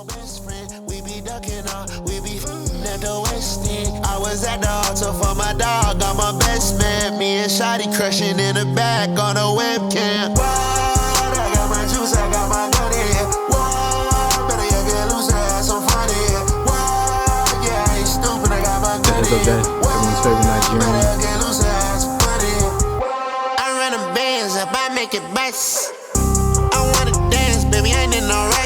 best friend, we be ducking off, we be at the West End. I was at the altar for my dog, I'm my best man. Me and Shotty crushing in the back on a webcam. Whoa, I got my juice, I got my gun in. Whoa, better get loose, I have some fun in. Whoa, yeah, I ain't stupid, I got my gun in. Ehizoje, everyone's favorite Nigerian. Better get loose, I have some fun in. I run them bands up, I make it bust. I wanna dance, baby, I ain't in no rush.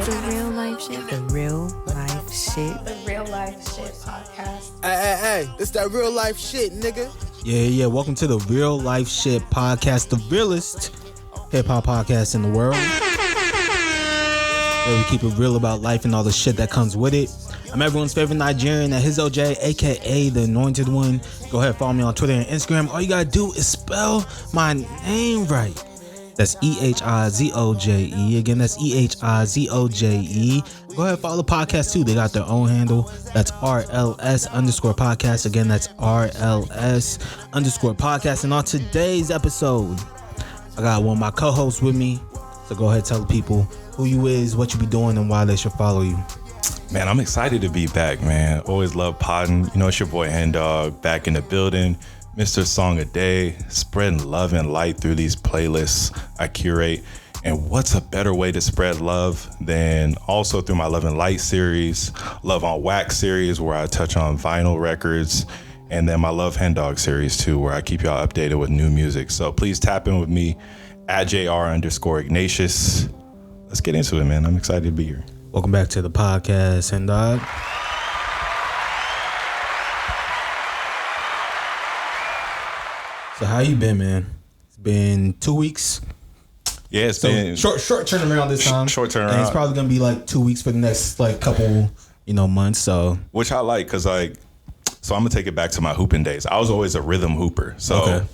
The Real Life Shit. The Real Life Shit. The Real Life Shit podcast. Hey, it's that real life shit, nigga. Yeah. Welcome to the Real Life Shit podcast, the realest hip hop podcast in the world. Where we keep it real about life and all the shit that comes with it. I'm everyone's favorite Nigerian, Ehizoje, aka the Anointed One. Go ahead, follow me on Twitter and Instagram. All you gotta do is spell my name right. That's Ehizoje. Again, that's Ehizoje. Go ahead, follow the podcast too. They got their own handle. That's RLS_podcast. Again, that's RLS_podcast. And on today's episode, I got one of my co-hosts with me. So go ahead, tell the people who you is, what you be doing, and why they should follow you. Man, I'm excited to be back, man. Always love podding. You know, it's your boy Henndawg back in the building. Mr. Song a Day, spreading love and light through these playlists I curate. And what's a better way to spread love than also through my Love and Light series, Love on Wax series, where I touch on vinyl records, and then my Love Henndawg series too, where I keep y'all updated with new music. So please tap in with me at JR_Ignatius. Let's get into it, man. I'm excited to be here. Welcome back to the podcast, Henndawg. So how you been, man? It's been 2 weeks. Yeah, it's So been short turnaround this time. Short turnaround. And it's probably gonna be like 2 weeks for the next like couple, months. So which I like, cause so I'm gonna take it back to my hooping days. I was always a rhythm hooper. So Okay.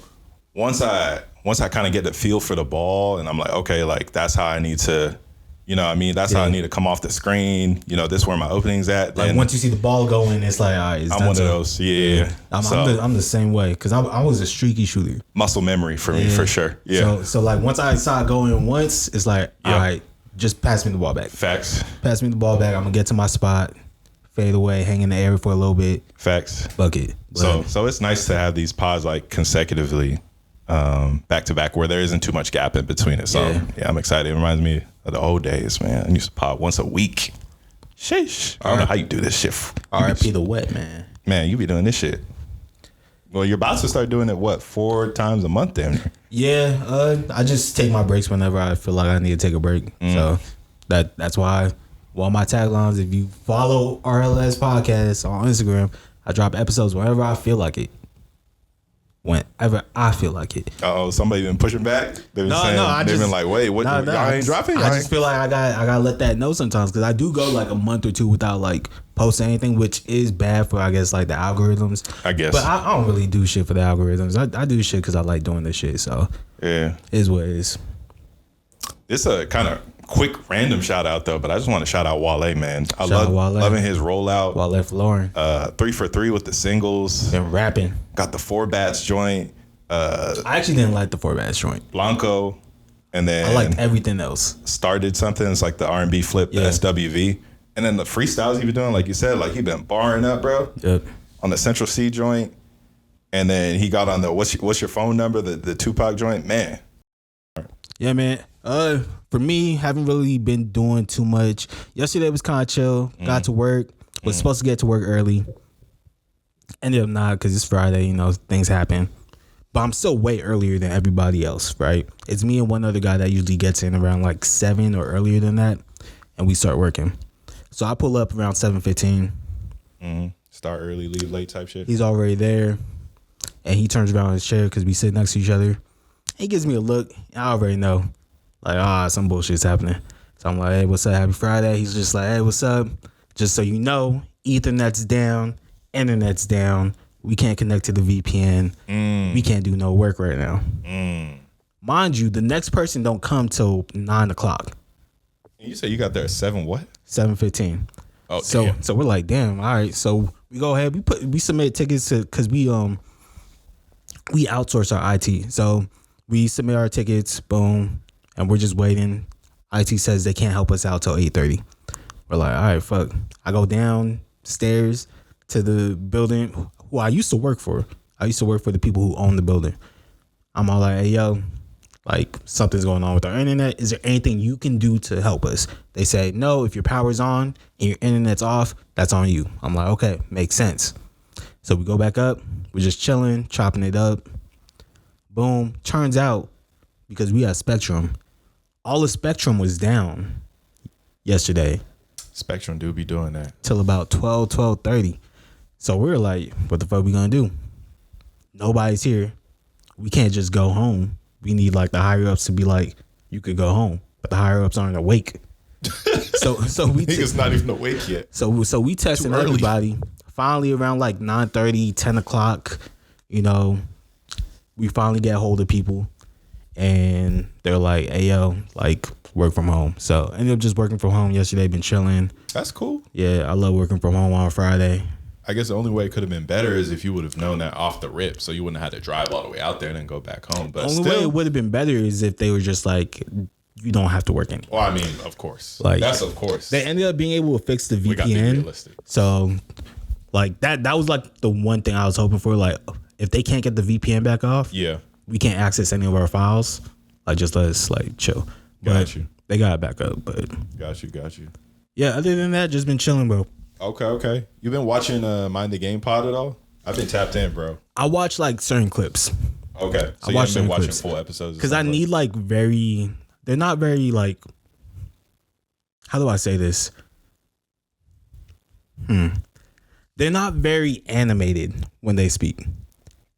once I kind of get the feel for the ball, and I'm like, okay, like that's how I need to, that's how I need to come off the screen. This is where my opening's at. like And once you see the ball going, it's like, all right, it's I'm time one of to- those. Yeah. I'm the same way because I was a streaky shooter. Muscle memory for me, for sure. Yeah. So like once I saw it going once, it's like, all right, just pass me the ball back. Facts. Pass me the ball back. I'm gonna get to my spot, fade away, hang in the air for a little bit, Facts. bucket. So it's nice to have these pods like consecutively, back to back, where there isn't too much gap in between it. So yeah, I'm excited. It reminds me of the old days, man. I used to pod once a week. Sheesh. I don't know how you do this shit. RIP the wet, man. Man, you be doing this shit. Well, you're about to start doing it, 4 times a month then? Yeah, I just take my breaks whenever I feel like I need to take a break. So that's why one of my taglines, if you follow RLS Podcast on Instagram, I drop episodes whenever I feel like it. Whenever I feel like it. Uh-oh, somebody been pushing back? They've been like, wait, what? Y'all ain't dropping? I just feel like I gotta let that know sometimes because I do go like a month or two without like posting anything, which is bad for, I guess, like the algorithms. I guess. But I don't really do shit for the algorithms. I do shit because I like doing this shit. So Yeah. it is what it is. It's a kind of quick random shout out though, but I just want to shout out Wale, man. I Shout out Wale. loving his rollout. Wale Lauren 3 for 3 with the singles. been rapping. Got the 4 bats joint. I actually didn't like the 4 bats joint. Blanco. And then I liked everything else. started something. It's like the R&B flip, the Yeah. SWV. And then the freestyles he been doing, like you said, like he been barring up, bro. Yep. On the Central C joint. And then he got on the what's your phone number, the Tupac joint. Man. Yeah, man. For me, haven't really been doing too much. Yesterday was kind of chill. Got to work. Was supposed to get to work early. Ended up not because it's Friday. Things happen. But I'm still way earlier than everybody else, right? It's me and one other guy that usually gets in around like 7 or earlier than that, and we start working. So I pull up around 7:15. Start early, leave late type shit. He's already there, and he turns around in his chair because we sit next to each other. He gives me a look. I already know, like, some bullshit's happening. So I'm like, hey, what's up? Happy Friday. He's just like, hey, what's up? Just so you know, Ethernet's down, internet's down. We can't connect to the VPN. We can't do no work right now. Mind you, the next person don't come till 9 o'clock. You said you got there at 7 what? 7:15. Oh, So damn. so we're like, damn, all right. So we go ahead. We submit tickets to because we outsource our IT. So We submit our tickets, boom, and we're just waiting. IT says they can't help us out till 8:30. We're like, all right, fuck. I go downstairs to the building who I used to work for. I used to work for the people who own the building. I'm all like, hey, yo, like something's going on with our internet. Is there anything you can do to help us? They say, no, if your power's on and your internet's off, that's on you. I'm like, okay, makes sense. So we go back up. We're just chilling, chopping it up. Boom. Turns out, because we had Spectrum, all the Spectrum was down yesterday. Spectrum do be doing that. Till about 12:30. So we're like, what the fuck we gonna do? Nobody's here. We can't just go home. We need like the higher ups to be like, you could go home. But the higher ups aren't awake. so we Niggas not even awake yet. So we testing everybody. Finally around like 9:30, 10 o'clock, you know, we finally get a hold of people and they're like, hey yo, like work from home. So I ended up just working from home yesterday, been chilling. That's cool. Yeah, I love working from home on Friday. I guess the only way it could have been better is if you would have known that off the rip, so you wouldn't have had to drive all the way out there and then go back home. But the only way it would have been better is if they were just like, you don't have to work anymore. Well, I mean, of course. Like, that's of course. They ended up being able to fix the VPN. We got to be realistic. So like that was like the one thing I was hoping for. Like if they can't get the VPN back off, yeah, we can't access any of our files. Like just let us like chill. Got you. They got it back up, but got you. Yeah, other than that, just been chilling, bro. Okay. You been watching Mind the Game Pod at all? I've been tapped in, bro. I watch like certain clips. Okay, so you haven't been watching full episodes because I need like they're not very like, how do I say this? They're not very animated when they speak,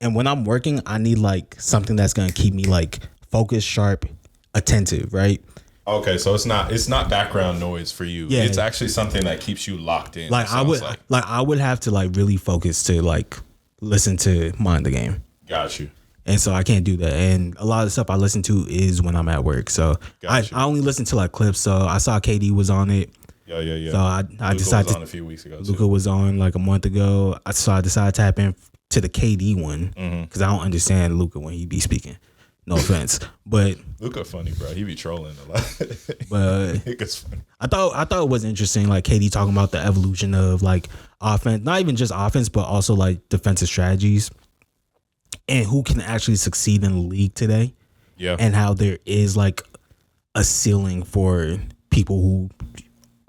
and when I'm working, I need like something that's gonna keep me like focused, sharp, attentive, right? Okay, so it's not background noise for you. Yeah. It's actually something that keeps you locked in. Like I would have to like really focus to like listen to Mind the Game. Got you. And so I can't do that. And a lot of the stuff I listen to is when I'm at work. So I only listen to like clips. So I saw KD was on it. Yeah. So I Luka decided was on a few weeks ago. Luka was on like a month ago. So I decided to tap in to the KD one because I don't understand Luka when he be speaking. No offense, but Luka funny, bro. He be trolling a lot. But Luka's funny. I thought it was interesting, like KD talking about the evolution of like offense, not even just offense, but also like defensive strategies and who can actually succeed in the league today. Yeah. And how there is like a ceiling for people who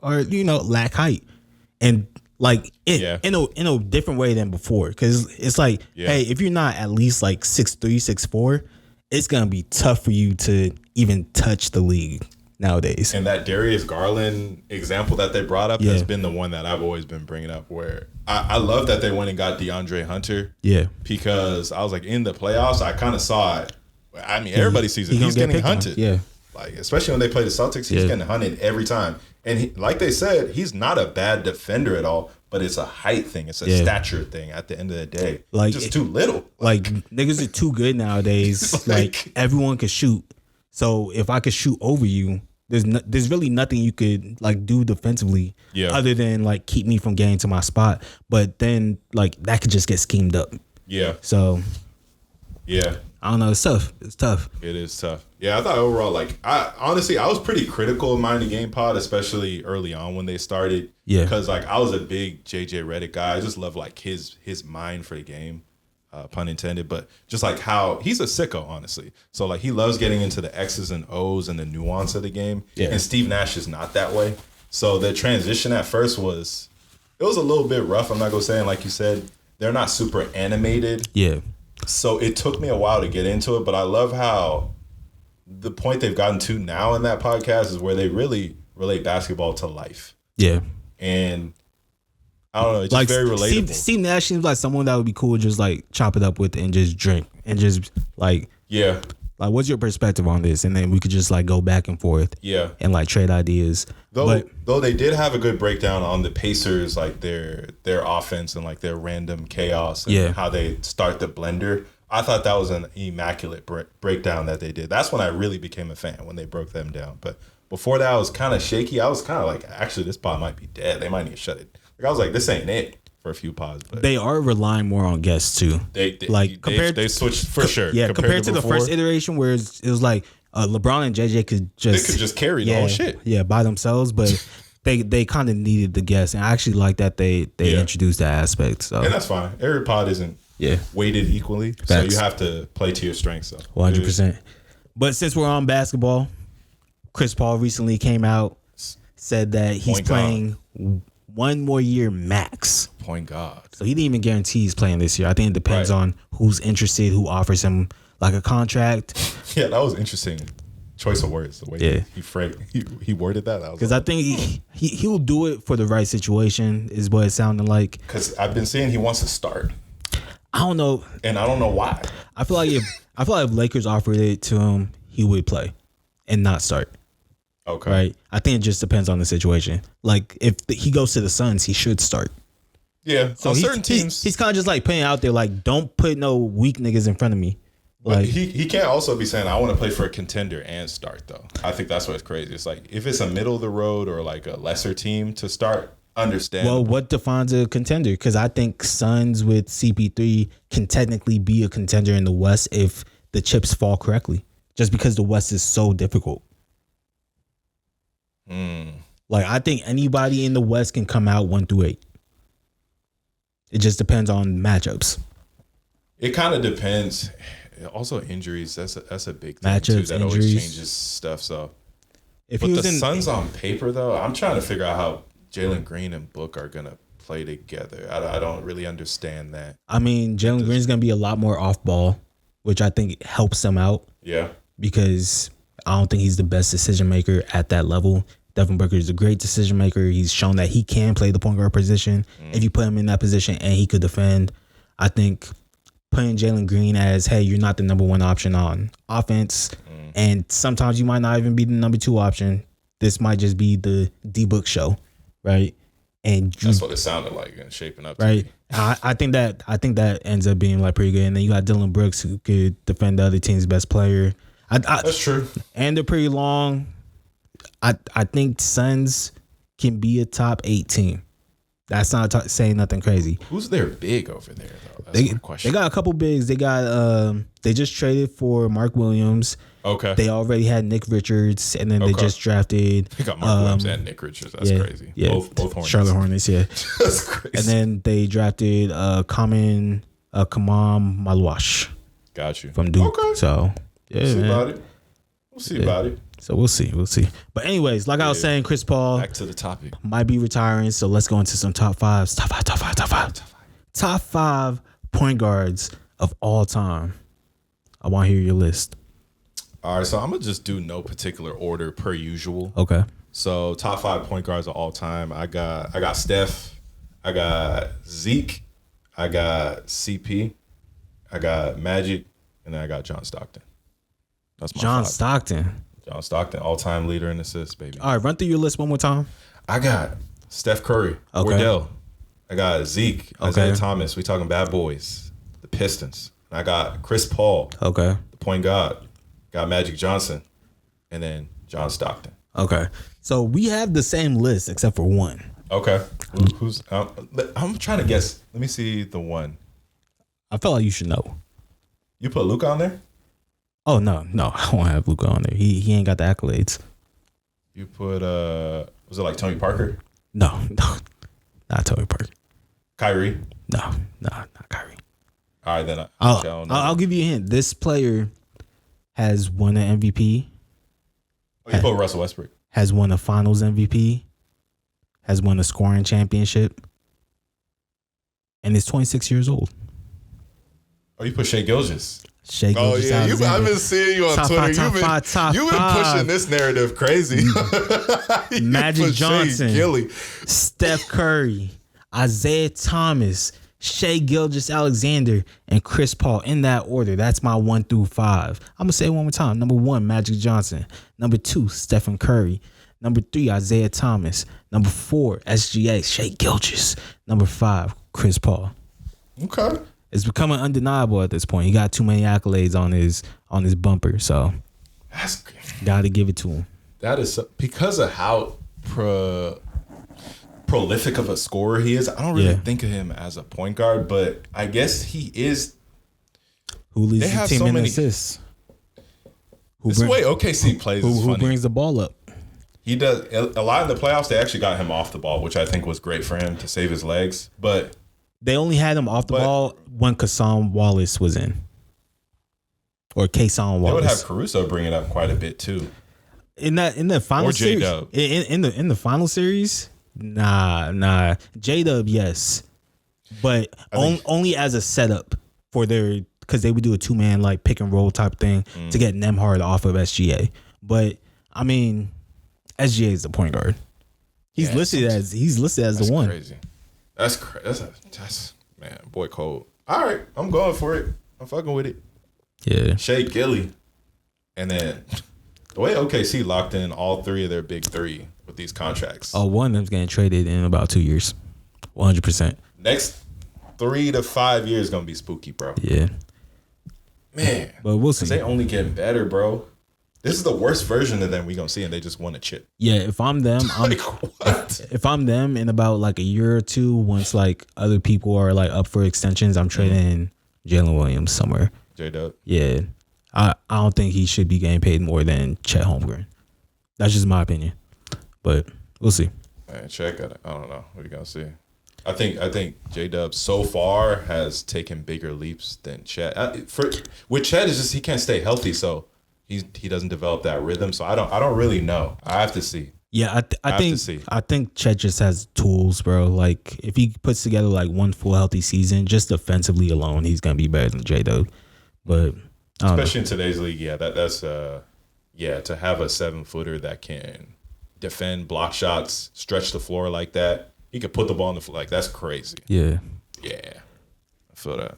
are, you know, lack height. And like in a different way than before. Cause it's like, hey, if you're not at least like 6'3", 6'4", it's gonna be tough for you to even touch the league nowadays. And that Darius Garland example that they brought up has been the one that I've always been bringing up. Where I love that they went and got DeAndre Hunter. Yeah, because I was like in the playoffs, I kind of saw it. I mean, everybody sees it. He's getting hunted. Yeah, like especially when they play the Celtics, he's getting hunted every time. And like they said, he's not a bad defender at all. But it's a height thing. It's a stature thing at the end of the day. Like just too little. Like niggas are too good nowadays. like everyone can shoot. So if I could shoot over you, there's really nothing you could like do defensively other than like keep me from getting to my spot. But then like that could just get schemed up. Yeah. So I don't know. It's tough. It's tough. It is tough. Yeah, I thought overall, like, I was pretty critical of Mind the Game Pod, especially early on when they started. Yeah. Because, like, I was a big JJ Redick guy. I just love, like, his mind for the game, pun intended. But just, like, how he's a sicko, honestly. So, like, he loves getting into the X's and O's and the nuance of the game. Yeah. And Steve Nash is not that way. So the transition at first was a little bit rough. I'm not going to say, and like you said, they're not super animated. Yeah. So it took me a while to get into it, but I love how the point they've gotten to now in that podcast is where they really relate basketball to life. Yeah. And I don't know, it's like, just very relatable. Steve Nash seems like someone that would be cool to just like chop it up with and just drink and just like, yeah. Like, what's your perspective on this? And then we could just like go back and forth. Yeah. And like trade ideas. Though they did have a good breakdown on the Pacers, like their offense and like their random chaos and how they start the blender. I thought that was an immaculate breakdown that they did. That's when I really became a fan, when they broke them down. But before that, I was kind of shaky. I was kind of like, actually, this pod might be dead. They might need to shut it. Like, I was like, this ain't it for a few pods. But they are relying more on guests too. They switched for sure. Yeah, compared to the before, first iteration where it was like LeBron and JJ could just carry the whole shit. Yeah, by themselves, but they kind of needed the guests, and I actually like that they introduced that aspect. So and that's fine. Every pod isn't weighted equally, so you have to play to your strengths. 100%. But since we're on basketball, Chris Paul recently came out, said that he's playing one more year max. Point guard. So he didn't even guarantee he's playing this year. I think it depends on who's interested, who offers him like a contract. Yeah, that was interesting choice of words. The way he worded that. Because I think he'll do it for the right situation is what it sounded like. Because I've been seeing he wants to start. I don't know, and I don't know why. I feel like if Lakers offered it to him, he would play and not start. Okay. Right. I think it just depends on the situation. Like if he goes to the Suns, he should start. Yeah. So certain teams, he's kind of just like putting out there, like, don't put no weak niggas in front of me. But he can't also be saying, I want to play for a contender and start, though. I think that's what's crazy. It's like, if it's a middle of the road or like a lesser team to start, understand. Well, what defines a contender? Because I think Suns with CP3 can technically be a contender in the West if the chips fall correctly, just because the West is so difficult. Like, I think anybody in the West can come out 1 through 8. It just depends on matchups. It kind of depends. Also, injuries. That's a big thing matchups, too. That injuries. Always changes stuff. So, but the Suns on paper, though, I'm trying to figure out how Jalen Green and Book are gonna play together. I don't really understand that. I mean, Jalen Green's gonna be a lot more off ball, which I think helps him out. Yeah. Because I don't think he's the best decision maker at that level. Devin Booker is a great decision maker. He's shown that he can play the point guard position if you put him in that position and he could defend. I think putting Jalen Green as, hey, you're not the number 1 option on offense, and sometimes you might not even be the number 2 option. This might just be the D-Book show, right? And that's what it sounded like and shaping up. Right. I think that ends up being like pretty good. And then you got Dylan Brooks, who could defend the other team's best player. That's true. And they're pretty long. I think Suns can be a top 8 team. That's not saying nothing crazy. Who's their big over there, though? That's my question. They got a couple bigs. They got they just traded for Mark Williams. Okay. They already had Nick Richards, and then they just drafted. They got Mark Williams and Nick Richards. That's crazy. Yeah, both Hornets. Charlotte Hornets. Yeah, that's crazy. And then they drafted Kamam Malwash. Got you From Duke. Okay. So yeah, we'll see man. about it. We'll see about it. So we'll see. But anyways, like I was saying, Chris Paul back to the topic might be retiring. So let's go into some top fives. Top 5 point guards of all time. I want to hear your list. All right, so I'm gonna just do no particular order per usual. Okay. So top 5 point guards of all time. I got Steph. I got Zeke. I got CP. I got Magic, and then I got John Stockton. That's my John 5. Stockton, all-time leader in assists, baby. All right, run through your list one more time. I got Steph Curry, Wardell. I got Zeke, Isaiah Thomas. We talking bad boys, the Pistons. And I got Chris Paul, the point guard. Got Magic Johnson, and then John Stockton. Okay, so we have the same list except for one. Okay, who's? I'm trying to guess. Let me see the one. I feel like you should know. You put Luka on there? Oh no, I won't have Luka on there. He ain't got the accolades. You put was it like Tony Parker? No, not Tony Parker. Kyrie? No, not Kyrie. All right, then I'll give you a hint. This player has won an MVP. Oh, you put Russell Westbrook. Has won a Finals MVP. Has won a scoring championship. And is 26 years old. Oh, you put Shai Gilgeous. Shai Gilgeous. Oh yeah, I've been seeing you on Twitter. You've been pushing this narrative crazy. Magic Johnson, Steph Curry, Isaiah Thomas, Shai Gilgeous-Alexander, and Chris Paul in that order. That's my 1 through 5. I'm gonna say it one more time. Number 1, Magic Johnson. Number 2, Stephen Curry. Number 3, Isaiah Thomas. Number 4, SGA, Shai Gilgeous. Number 5, Chris Paul. Okay. It's becoming undeniable at this point. He got too many accolades on his bumper, so that's gotta give it to him. That is because of how prolific of a scorer he is, I don't really think of him as a point guard, but I guess he is. Who leads They the have team so in many- assists? This way OKC plays is Who funny. brings the ball up? He does a lot in the playoffs. They actually got him off the ball, which I think was great for him to save his legs. But They only had him off the ball when Kassan Wallace was in. Or Kason they Wallace. would have Caruso bring it up quite a bit too. In the final Or series, J-Dub. in the final series, nah. J-Dub, yes, but only as a setup for their, because they would do a 2-man like pick and roll type thing to get Nembhard off of SGA. But I mean, SGA is the point guard. He's listed as the one. Crazy. That's man, boy, cold. All right, I'm going for it. I'm fucking with it. Yeah, Shea Gilly, and then the way OKC locked in all three of their big three with these contracts. one of them's getting traded in about 2 years, 100%. Next 3 to 5 years gonna be spooky, bro. Yeah, Man, but we'll see. they only getting better, bro. This is the worst version of them we gonna see, and they just won a chip. Yeah, if I'm them, Like what? if I'm them in about like a year or two, once like other people are like up for extensions, I'm trading Jalen Williams somewhere. J-Dub. Yeah, I don't think he should be getting paid more than Chet Holmgren. That's just my opinion, but we'll see. Man, check it. I don't know. What are you gonna see? I think J-Dub so far has taken bigger leaps than Chet. With Chet, it's just he can't stay healthy, so he doesn't develop that rhythm. So I don't really know. I have to see. Yeah, I think Chet just has tools, bro. Like if he puts together like one full healthy season, just defensively alone, he's gonna be better than J-Dub. But especially in today's league, that's to have a 7-footer that can defend, block shots, stretch the floor like that. He could put the ball on the floor. Like that's crazy. Yeah. Yeah, I feel that.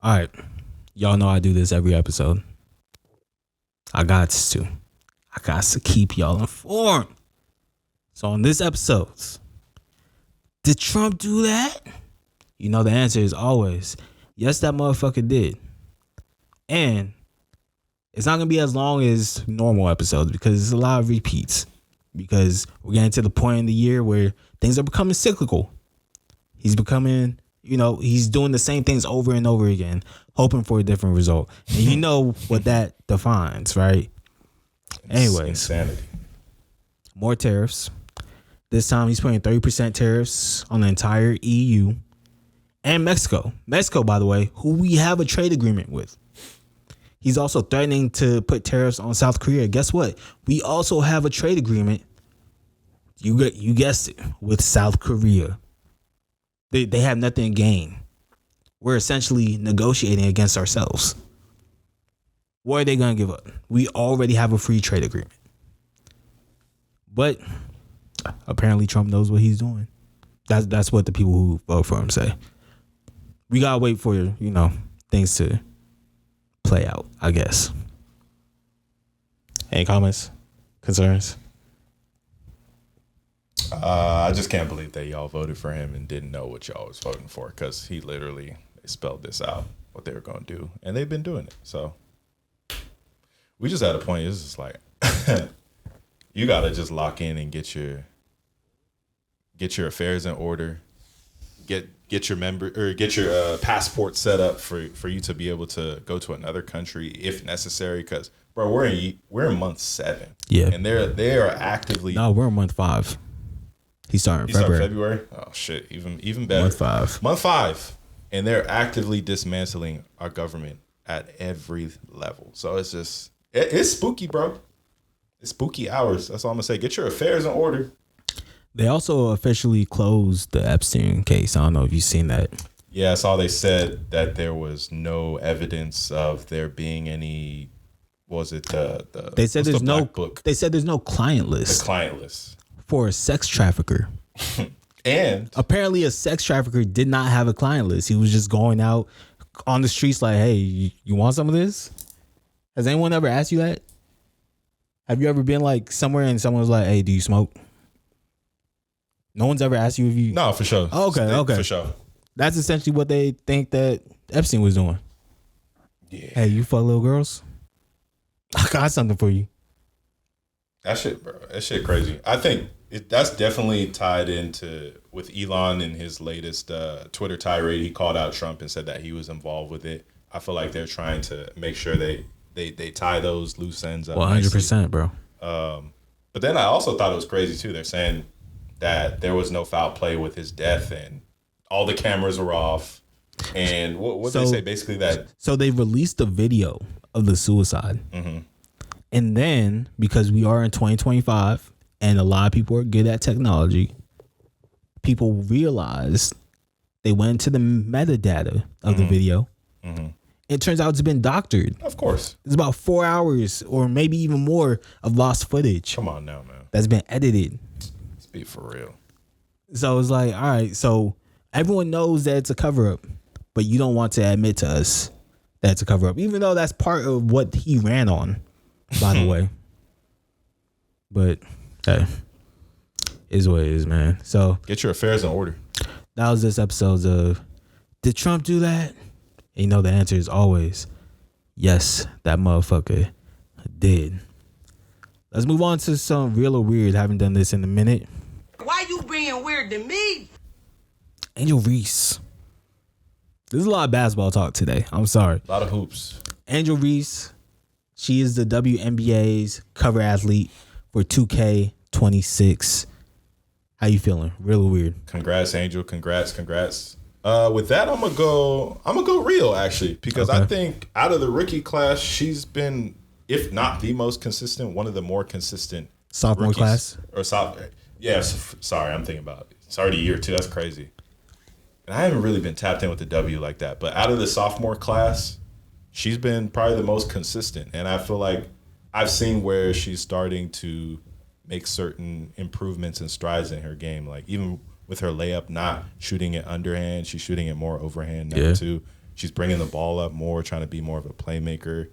All right, y'all know I do this every episode. I got to keep y'all informed. So on this episode, did Trump do that? You know the answer is always yes, that motherfucker did. And it's not gonna be as long as normal episodes because it's a lot of repeats. Because we're getting to the point in the year where things are becoming cyclical. He's becoming, he's doing the same things over and over again, hoping for a different result. And you know what that defines, right? Anyways, insanity. More tariffs. This time he's putting 30% tariffs on the entire EU and Mexico. Mexico, by the way, who we have a trade agreement with. He's also threatening to put tariffs on South Korea. Guess what? We also have a trade agreement. You guessed it, with South Korea. They have nothing to gain. We're essentially negotiating against ourselves. What are they going to give up? We already have a free trade agreement. But apparently Trump knows what he's doing. That's what the people who vote for him say. We got to wait for, things to play out, I guess. Any comments? Concerns? I just can't believe that y'all voted for him and didn't know what y'all was voting for because he literally spelled this out, what they were going to do. And they've been doing it. So we just at a point, it's just like, you got to just lock in and get your affairs in order. Get your passport set up for you to be able to go to another country if necessary. Because bro, we're in month 7. Yeah, and they are actively. No, we're in month 5. He's starting February. Oh shit, even better. Month 5, and they're actively dismantling our government at every level. So it's just it's spooky, bro. It's spooky hours. That's all I'm gonna say. Get your affairs in order. They also officially closed the Epstein case. I don't know if you've seen that. Yeah, I saw they said that there was no evidence of there being any. Was it the? They said there's no book. They said there's no client list. The client list for a sex trafficker. And apparently, a sex trafficker did not have a client list. He was just going out on the streets like, "Hey, you want some of this?" Has anyone ever asked you that? Have you ever been like somewhere and someone was like, "Hey, do you smoke?" No one's ever asked you if you. No, for sure. Okay. For sure. That's essentially what they think that Epstein was doing. Yeah. Hey, you fuck little girls? I got something for you. That shit crazy. I think that's definitely tied into with Elon in his latest Twitter tirade. He called out Trump and said that he was involved with it. I feel like they're trying to make sure they tie those loose ends up. 100%, bro. But then I also thought it was crazy too. They're saying that there was no foul play with his death and all the cameras were off. And what they say basically that. So they released a video of the suicide. Mm-hmm. And then because we are in 2025 and a lot of people are good at technology, people realized they went into the metadata of the video. Mm-hmm. It turns out it's been doctored. Of course. It's about 4 hours or maybe even more of lost footage. Come on now, man. That's been edited. Let's be for real. So it's like, all right, so everyone knows that it's a cover up, but you don't want to admit to us that it's a cover up, even though that's part of what he ran on, by the way. But hey, is what it is, man. So get your affairs in order. That was this episode of Did Trump Do That? And you know the answer is always yes, that motherfucker did. Let's move on to some real or weird. Haven't done this in a minute. Why you being weird to me? Angel Reese. There's a lot of basketball talk today. I'm sorry. A lot of hoops. Angel Reese. She is the WNBA's cover athlete for 2K26. How you feeling? Real or weird? Congrats, Angel. Congrats. With that, I'm gonna go real actually, because I think out of the rookie class, she's been, if not the most consistent, one of the more consistent sophomore rookies, class or sophomore. Yes, sorry, I'm thinking about it. It's already year 2. That's crazy. And I haven't really been tapped in with the W like that. But out of the sophomore class, she's been probably the most consistent, and I feel like I've seen where she's starting to make certain improvements and strides in her game. Like even with her layup, not shooting it underhand, she's shooting it more overhand now too. She's bringing the ball up more, trying to be more of a playmaker.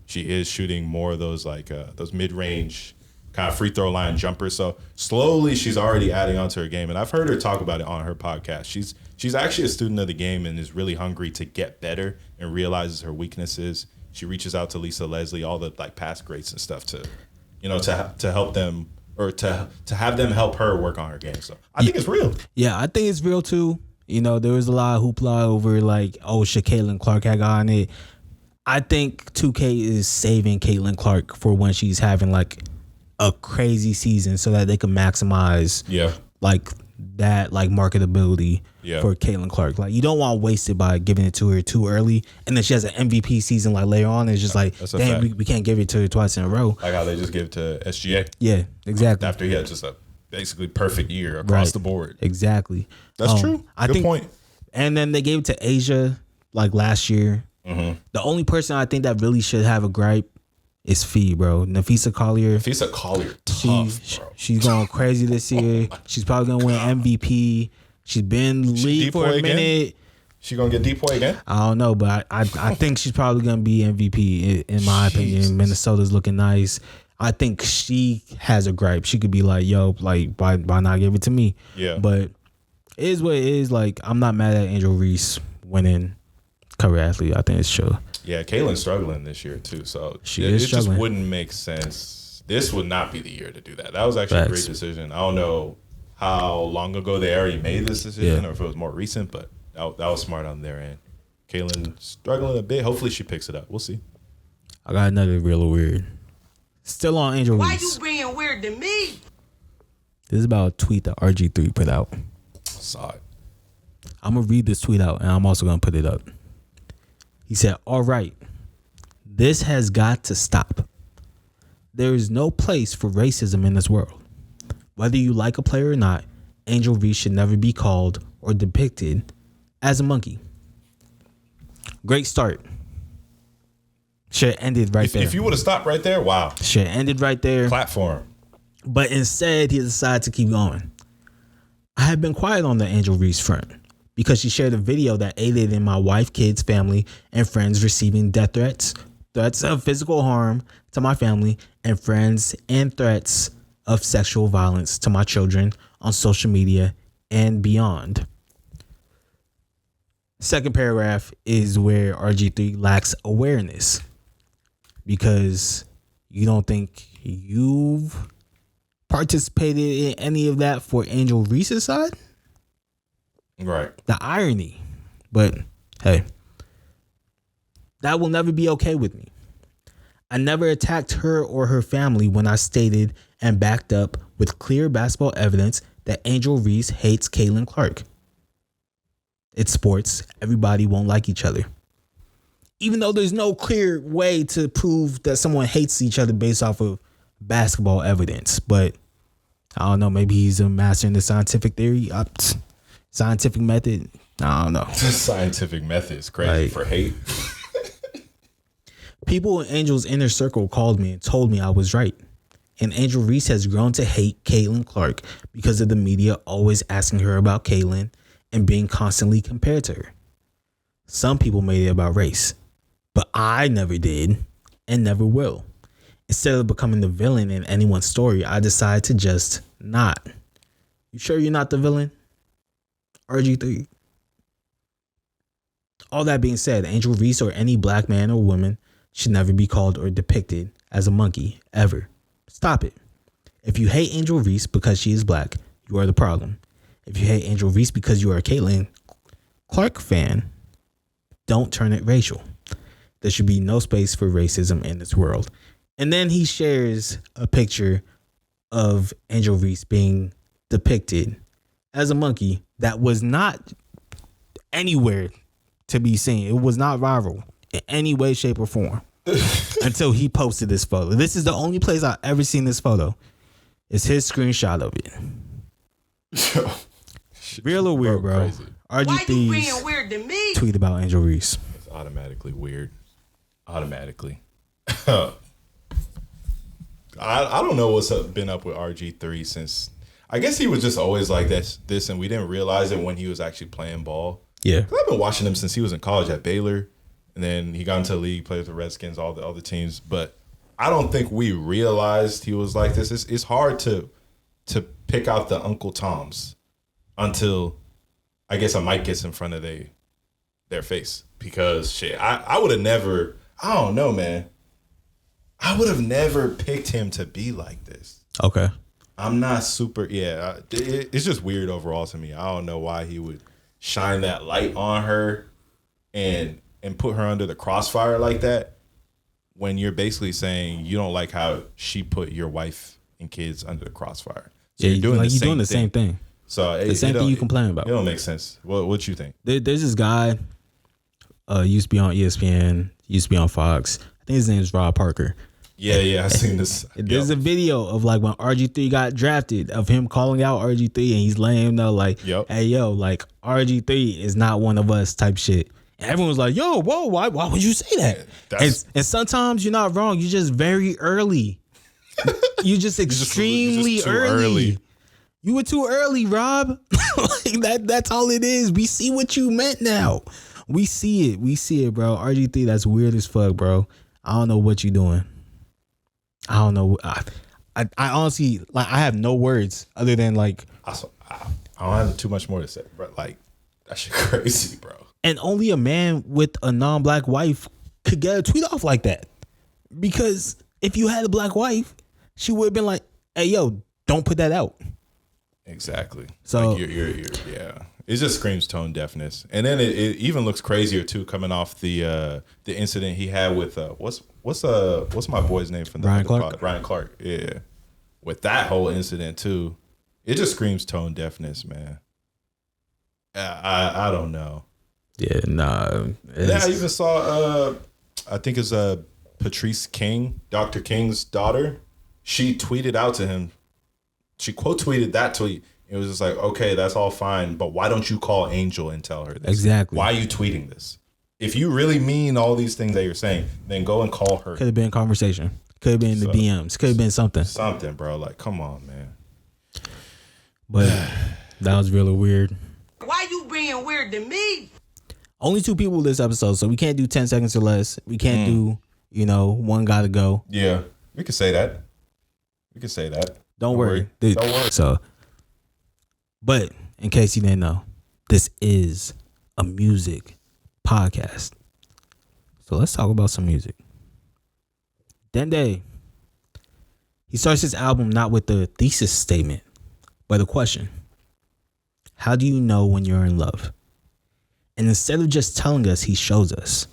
She is shooting more of those those mid-range kind of free throw line jumpers. So slowly she's already adding onto her game. And I've heard her talk about it on her podcast. She's actually a student of the game and is really hungry to get better and realizes her weaknesses. She reaches out to Lisa Leslie, all the pass grades and stuff to help them, or to have them help her work on her game. So I think it's real. Yeah, I think it's real too. You know, there was a lot of hoopla over Caitlin Clark had gotten it. I think 2K is saving Caitlin Clark for when she's having a crazy season so that they can maximize that marketability for Caitlin Clark. You don't want to waste it by giving it to her too early, and then she has an MVP season later on. And it's just damn, we can't give it to her twice in a row. Like how they just give it to SGA. Yeah, exactly. After he had just a basically perfect year across the board. Exactly. That's true. Good point. And then they gave it to Asia last year. Mm-hmm. The only person I think that really should have a gripe is Fee, bro. Nafisa Collier, tough, bro. She's going crazy this year. She's probably going to win MVP. She's been in the league for a minute. She going to get Depoy again? I don't know, but I think she's probably going to be MVP in my opinion. Minnesota's looking nice. I think she has a gripe. She could be why not give it to me? Yeah. But it is what it is. I'm not mad at Angel Reese winning cover athlete. I think it's chill. Yeah, Caitlin's struggling this year too, so it struggling. Just wouldn't make sense. This would not be the year to do that. That was actually a great decision. I don't know how long ago they already made this decision, or if it was more recent, but that was smart on their end. Caitlin struggling a bit. Hopefully she picks it up. We'll see. I got another real weird. Still on Angel Reese. Why you being weird to me? This is about a tweet that Rgiii put out. Saw it. I'm going to read this tweet out, and I'm also going to put it up. He said, all right, this has got to stop. There is no place for racism in this world. Whether you like a player or not, Angel Reese should never be called or depicted as a monkey. Great start. Should have ended right there. If you would have stopped right there, wow. Should have ended right there. Platform. But instead, he decided to keep going. I have been quiet on the Angel Reese front because she shared a video that aided in my wife, kids, family, and friends receiving death threats of physical harm to my family and friends, and threats of sexual violence to my children on social media and beyond. Second paragraph is where Rgiii lacks awareness because you don't think you've participated in any of that for Angel Reese's side. Right. The irony. But hey, that will never be okay with me. I never attacked her or her family when I stated and backed up with clear basketball evidence that Angel Reese hates Caitlin Clark. It's sports. Everybody won't like each other. Even though there's no clear way to prove that someone hates each other based off of basketball evidence. But I don't know. Maybe he's a master in the scientific theory. Scientific method. I don't know. The scientific method is crazy for hate. People in Angel's inner circle called me and told me I was right. And Angel Reese has grown to hate Caitlin Clark because of the media always asking her about Caitlin and being constantly compared to her. Some people made it about race, but I never did and never will. Instead of becoming the villain in anyone's story, I decided to just not. You sure you're not the villain? Rgiii. All that being said, Angel Reese or any black man or woman should never be called or depicted as a monkey, ever. Stop it. If you hate Angel Reese because she is black, you are the problem. If you hate Angel Reese because you are a Caitlin Clark fan, don't turn it racial. There should be no space for racism in this world. And then he shares a picture of Angel Reese being depicted as a monkey that was not anywhere to be seen. It was not viral in any way, shape, or form until he posted this photo. This is the only place I've ever seen this photo. It's his screenshot of it. Real or weird, bro? Why you Rgiii being weird to me? tweet about Angel Reese. It's automatically weird. Automatically. I don't know what's been up with Rgiii since. I guess he was just always like this, and we didn't realize it when he was actually playing ball. Yeah, 'Cause I've been watching him since he was in college at Baylor, and then he got into the league, played with the Redskins, all the other teams. But I don't think we realized he was like this. It's hard to pick out the Uncle Toms until I guess a mic gets in front of their face, because shit, I would have never. I don't know, man. I would have never picked him to be like this. okay. I'm not super. Yeah, it's just weird overall to me. I don't know why he would shine that light on her and put her under the crossfire like that when you're basically saying you don't like how she put your wife and kids under the crossfire. So Yeah, you're doing the same thing. So The same thing you complain about. It don't make sense. What you think? There's this guy, used to be on ESPN, used to be on Fox. I think his name is Rob Parker. Yeah, I seen this. There's a video of like when Rgiii got drafted of him calling out Rgiii, and he's letting him know like, hey, yo, like Rgiii is not one of us type shit. And everyone's like, yo, whoa, why would you say that? And sometimes you're not wrong. You're just very early. You're just extremely you're just early. You were too early, Rob. Like that's all it is. We see what you meant now. We see it, bro. Rgiii, that's weird as fuck, bro. I don't know what you're doing. I don't know. I honestly, like, I have no words other than like. I don't have too much more to say, but like, that shit crazy, bro. And only a man with a non-black wife could get a tweet off like that. Because if you had a black wife, she would have been like, hey, yo, don't put that out. Exactly. So like you're yeah. It just screams tone deafness. And then it even looks crazier too, coming off the incident he had with what's my boy's name from the Ryan Clark? Ryan Clark. Yeah. With that whole incident too. It just screams tone deafness, man. I don't know. Yeah, nah. Yeah, I even saw I think it's Patrice King, Dr. King's daughter. She tweeted out to him. She quote tweeted that tweet. It was just like, okay, that's all fine, but why don't you call Angel and tell her this? Exactly. Why are you tweeting this? If you really mean all these things that you're saying, then go and call her. Could have been conversation. Could have been in the DMs. Could have been something. Something, bro. Like, come on, man. But that was really weird. Why you being weird to me? Only 2 people this episode, so we can't do 10 seconds or less. We can't do, one gotta go. Yeah, we could say that. Don't worry. Don't worry. So, but in case you didn't know, this is a music podcast. So let's talk about some music. Dende, He starts his album not with the thesis statement, but a question. How do you know when you're in love? And instead of just telling us, he shows us.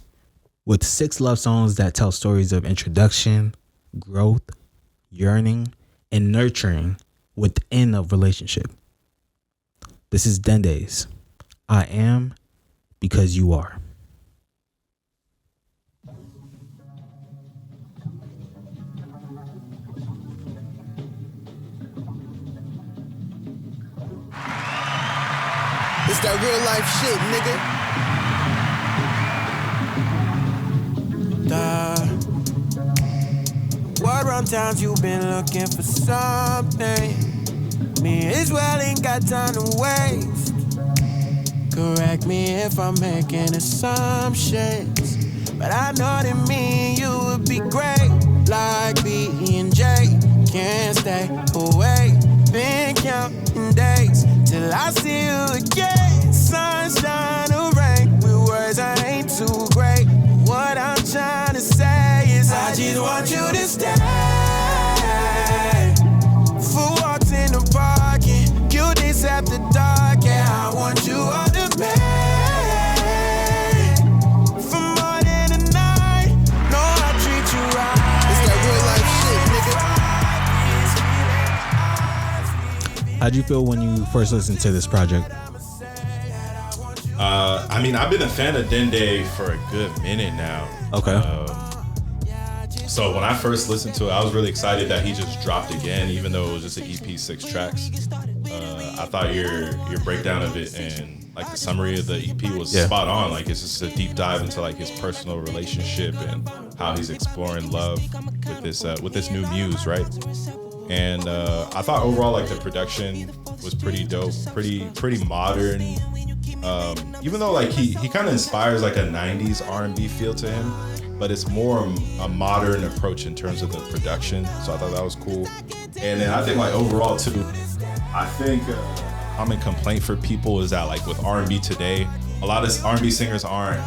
With 6 love songs that tell stories of introduction, growth, yearning, and nurturing within a relationship. This is Dende's I Am Because You Are. It's that real life shit, nigga. What around towns you been looking for something? Me as well ain't got time to waste. Correct me if I'm making assumptions, but I know that me and you would be great. Like B and J, can't stay away. Been counting days till I see you again. Sunshine or rain, with words I ain't too great. What I'm trying to say is I just want you to stay. For walks in the park and cute days after dark. Yeah, I want you all the way. For more than a night, know I treat you right. It's that real life shit, nigga. How'd you feel when you first listened to this project? I mean, I've been a fan of Dende for a good minute now. Okay. So when I first listened to it, I was really excited that he just dropped again, even though it was just an EP, 6 tracks. I thought your breakdown of it and like the summary of the EP was spot on. Like it's just a deep dive into like his personal relationship and how he's exploring love with this new muse, right? And I thought overall like the production was pretty dope, pretty modern. Even though like he kind of inspires like a 90s R&B feel to him, but it's more a modern approach in terms of the production. So I thought that was cool. And then I think like overall too, I think common complaint for people is that like with R&B today, a lot of R&B singers aren't,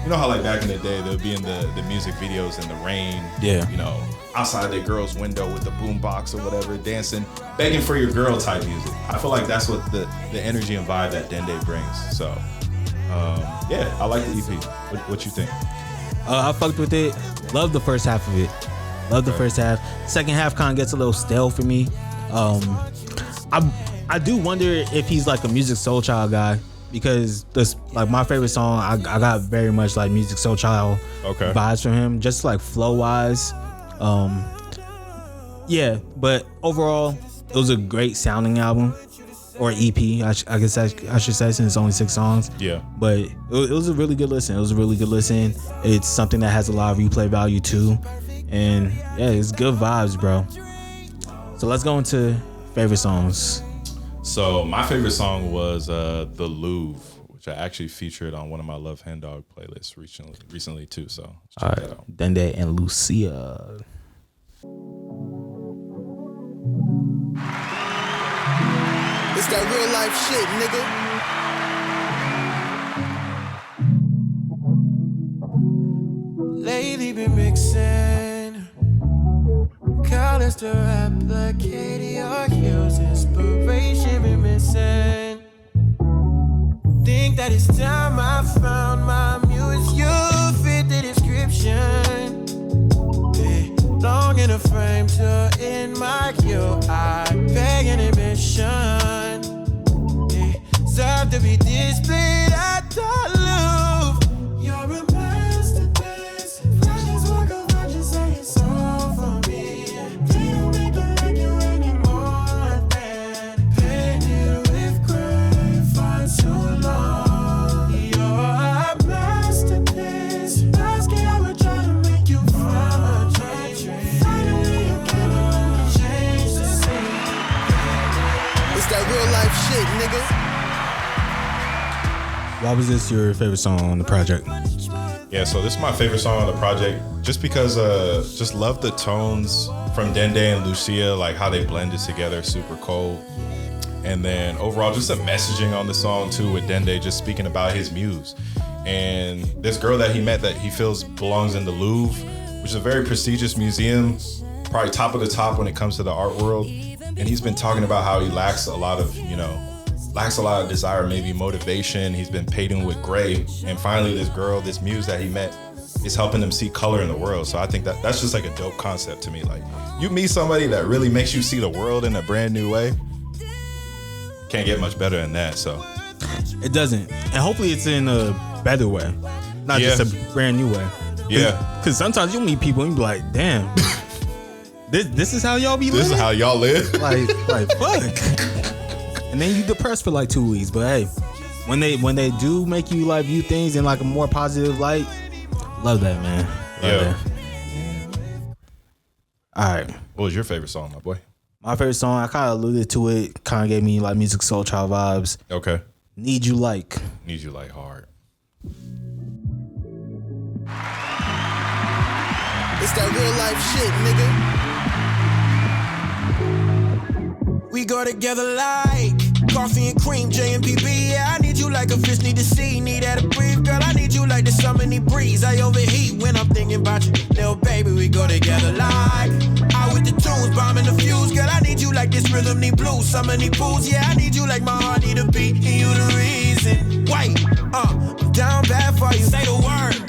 you know how like back in the day they'll be in the music videos in the rain, you know, outside their girl's window with the boombox or whatever, dancing, begging for your girl type music. I feel like that's what the energy and vibe that Dende brings. So yeah, I like the EP. What you think? I fucked with it. Love the first half of it. Love the first half. Second half kind of gets a little stale for me. I do wonder if he's like a Music Soul Child guy, because this like my favorite song, I got very much like Music Soul Child vibes from him, just like flow wise. Yeah, but overall it was a great sounding album, or EP I guess I should say, since it's only 6 songs. Yeah, but it was a really good listen. It's something that has a lot of replay value too, and yeah, it's good vibes, bro. So let's go into favorite songs. So my favorite song was The Louvre, which I actually featured on one of my Love Henndawg playlists recently too. So check that out. Dende and Lucia. It's that real life shit, nigga. Lately been mixing colors to replicate your hues. Inspiration been missing. Think that it's time I found my muse. You fit the description. Long in a frame to in my queue. I pay an admission. Deserve to be displayed at the Louvre. You're a masterpiece. Flashes walk over, just say it's all for me. They don't make it like you anymore. Than painted with gray for too long. You're a masterpiece. Last game I would try to make you from a dream. Finally you came along and changed the scene. It's that real life shit, nigga. Why was this your favorite song on the project? Yeah, so this is my favorite song on the project, just because just love the tones from Dende and Lucia, like how they blended together, super cold. And then overall, just the messaging on the song too, with Dende just speaking about his muse and this girl that he met that he feels belongs in the Louvre, which is a very prestigious museum, probably top of the top when it comes to the art world. And he's been talking about how he lacks a lot of desire, maybe motivation. He's been painting with gray. And finally, this muse that he met is helping him see color in the world. So I think that's just like a dope concept to me. Like, you meet somebody that really makes you see the world in a brand new way. Can't get much better than that. So it doesn't. And hopefully it's in a better way. Not just a brand new way. Yeah. Because sometimes you'll meet people and you be like, damn. This is how y'all be living? This is how y'all live? Like fuck. And then you depressed for like 2 weeks. But hey, when they do make you like view things in like a more positive light, love that, man. Love that. All right. What was your favorite song, my boy? My favorite song, I kind of alluded to it. Kind of gave me like Music Soul Child vibes. Okay. Need You Like. Need You Like hard. It's that real life shit, nigga. We go together like coffee and cream, J and PB. Yeah, I need you like a fish need to see. Need that to breathe, girl. I need you like the summer need breeze. I overheat when I'm thinking about you, little baby. We go together like out with the tunes, bombing the fuse, girl. I need you like this rhythm need blues, summer need pools. Yeah, I need you like my heart need a beat, and you the reason. Wait, I'm down bad for you. Say the word.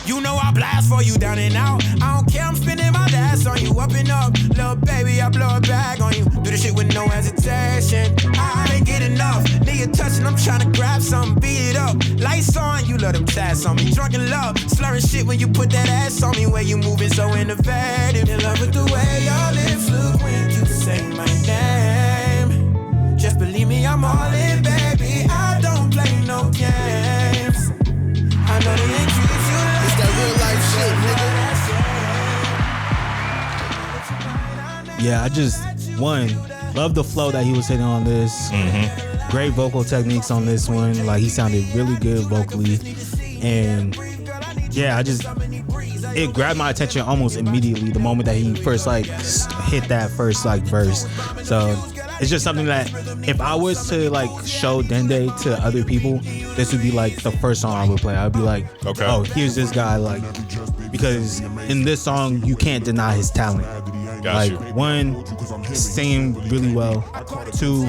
You know I blast for you down and out. I don't care, I'm spinning my last on you. Up and up, little baby, I blow it back on you. Do the shit with no hesitation. I ain't get enough. Nigga touching, I'm trying to grab something, beat it up. Lights on, you let them tats on me. Drunk in love, slurring shit when you put that ass on me. Where you moving so innovative. In love with the way your lips look when you say my name. Just believe me, I'm all in, baby. I don't play no games. I know they ain't treat you like that real life shit, nigga. Yeah, I just love the flow that he was hitting on this. Mm-hmm. Great vocal techniques on this one. Like, he sounded really good vocally. And yeah, it grabbed my attention almost immediately the moment that he first like hit that first like verse. So it's just something that if I was to like show Dende to other people, this would be like the first song I would play. I'd be like, okay, oh, here's this guy, like, because in this song you can't deny his talent. Got like you. One, singing really well. Two,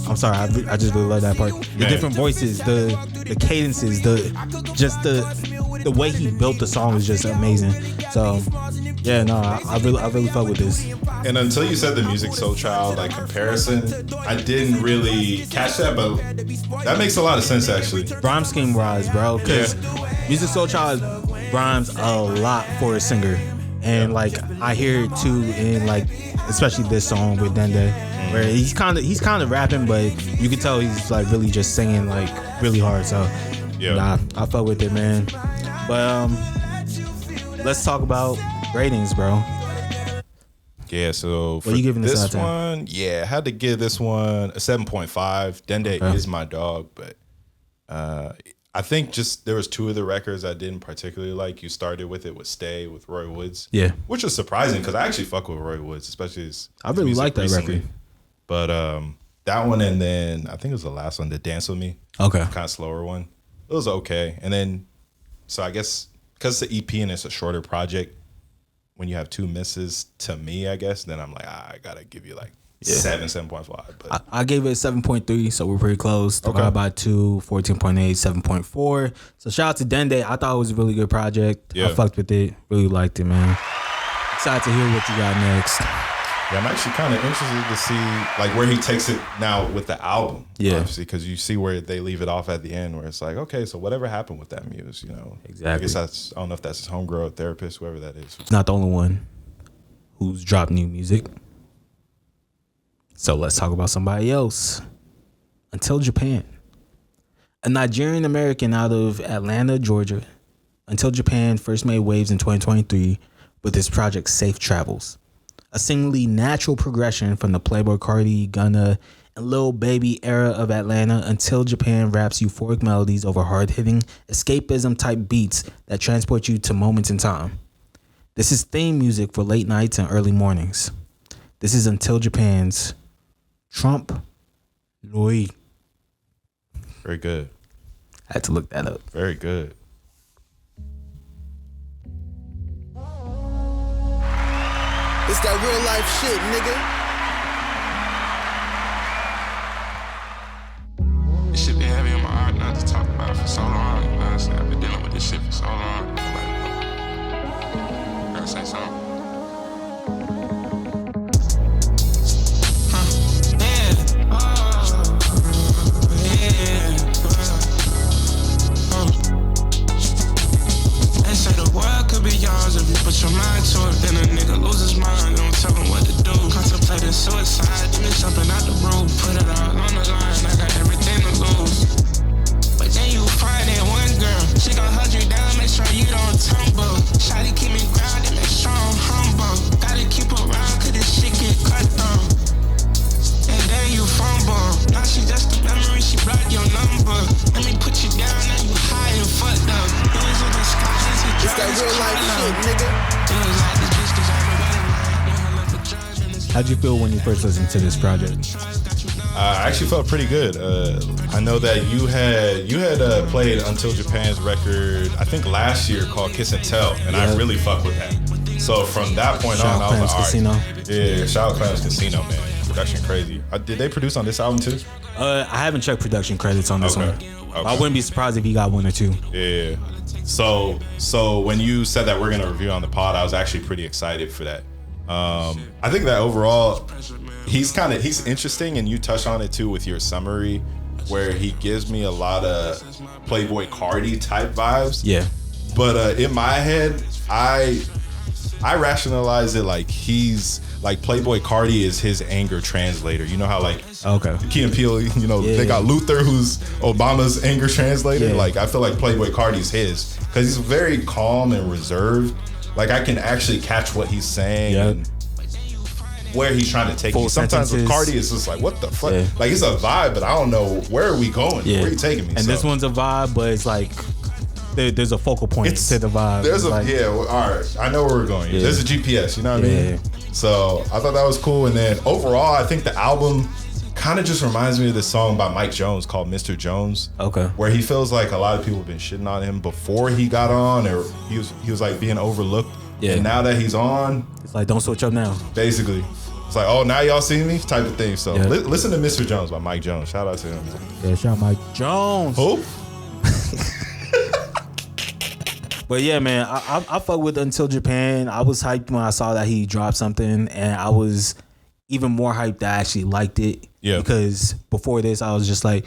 I'm sorry, I just really love that part. The different voices, the cadences, the way he built the song is just amazing. So yeah, no, I really fuck with this. And until you said the Music Soul Child like comparison, I didn't really catch that, but that makes a lot of sense actually. Rhyme scheme wise, bro, because Music Soul Child rhymes a lot for a singer. And like I hear it too in like especially this song with Dende, where he's kind of rapping, but you can tell he's like really just singing like really hard. So I fuck with it, man. But let's talk about ratings, bro. Yeah, so for what are you giving this one, I had to give this one a 7.5. Dende is my dog, but I think just there was two of the records I didn't particularly like. You started with it with Stay with Roy Woods. Yeah. Which was surprising because I actually fuck with Roy Woods, especially his I really like that record. But that one, and then I think it was the last one, the Dance With Me. Okay. Kind of slower one. It was okay. And then, so I guess because it's an EP and it's a shorter project, when you have two misses, to me, I guess, then I'm like, I gotta give you like 7.5. But I gave it a 7.3, so we're pretty close. Divided by 2, 14.8, 7.4. So shout out to Dende. I thought it was a really good project. I fucked with it. Really liked it, man. Excited to hear what you got next. Yeah, I'm actually kind of interested to see like where he takes it now with the album. Yeah, obviously, because you see where they leave it off at the end, where it's like, okay, so whatever happened with that muse, you know? Exactly. I guess I don't know if that's his homegirl, therapist, whoever that is. Not the only one who's dropped new music. So let's talk about somebody else. UntilJapan, a Nigerian American out of Atlanta, Georgia. UntilJapan first made waves in 2023 with his project Safe Travels, a seemingly natural progression from the Playboi Carti, Gunna, and Lil Baby era of Atlanta. UntilJapan raps euphoric melodies over hard-hitting, escapism-type beats that transport you to moments in time. This is theme music for late nights and early mornings. This is UntilJapan's Trump Lloyd. Very good. I had to look that up. Very good. It's that real life shit, nigga. This shit been heavy on my heart not to talk about for so long. You know what I'm saying? I've been dealing with this shit for so long. Like, gotta say something. They say the world could be yours if you put your mind to it. Then a nigga loses his mind, don't tell him what to do. Contemplating suicide, even jumping out the roof. Put it all on the line, I got everything to lose. But then you find that one girl, she gon' hold you down, make sure you don't tumble. Shawty keep me grounded, make sure I'm humble. Gotta keep around, cause this shit get cut though. And then you fumble. Now she just a memory, she blocked your number. Let me put you down, now you high and fucked up. It was in the sky, it's that real life shit, nigga. It was like this bitch deserved. How'd you feel when you first listened to this project? I actually felt pretty good. I know that you had played UntilJapan's record, I think last year, called Kiss and Tell, and I really fuck with that. So from that point on, I was like, Casino. all right. Yeah, shout out Clams Casino, man. Production crazy. Did they produce on this album too? I haven't checked production credits on this one. Okay. I wouldn't be surprised if he got one or two. Yeah. So when you said that we're gonna review on the pod, I was actually pretty excited for that. I think that overall, he's interesting, and you touch on it too with your summary, where he gives me a lot of Playboy Cardi type vibes. Yeah. But in my head, I rationalize it like he's like Playboy Cardi is his anger translator. You know how like Key and Peele, they got Luther, who's Obama's anger translator. Yeah. Like I feel like Playboy Cardi's his, because he's very calm and reserved. Like I can actually catch what he's saying and where he's trying to take me. Sometimes with Cardi, it's just like, what the fuck? Yeah. Like it's a vibe, but I don't know where are we going. Where are you taking me? And this one's a vibe, but it's like there's a focal point to the vibe. There's all right. I know where we're going. Yeah. There's a GPS. You know what I mean? Yeah. So I thought that was cool. And then overall, I think the album kind of just reminds me of this song by Mike Jones called Mr. Jones. Okay. Where he feels like a lot of people have been shitting on him before he got on, or he was like being overlooked. Yeah. And now that he's on, it's like, don't switch up now. Basically. It's like, oh, now y'all see me type of thing. So listen to Mr. Jones by Mike Jones. Shout out to him. Yeah, shout out Mike Jones. Who? But yeah, man, I fuck with UntilJapan. I was hyped when I saw that he dropped something, and I was even more hyped that I actually liked it. Yeah. Because before this, I was just like,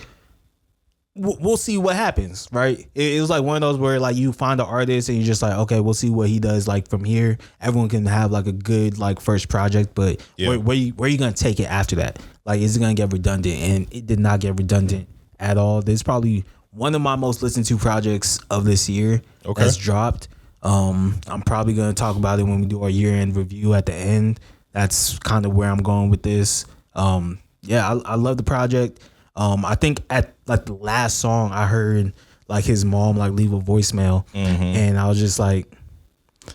we'll see what happens, right? It was like one of those where like you find an artist and you're just like, okay, we'll see what he does like from here. Everyone can have like a good like first project, but where you gonna take it after that? Like, is it gonna get redundant? And it did not get redundant at all. This is probably one of my most listened to projects of this year that's dropped. I'm probably gonna talk about it when we do our year-end review at the end. That's kind of where I'm going with this. I love the project. I think at like the last song I heard like his mom like leave a voicemail, and I was just like,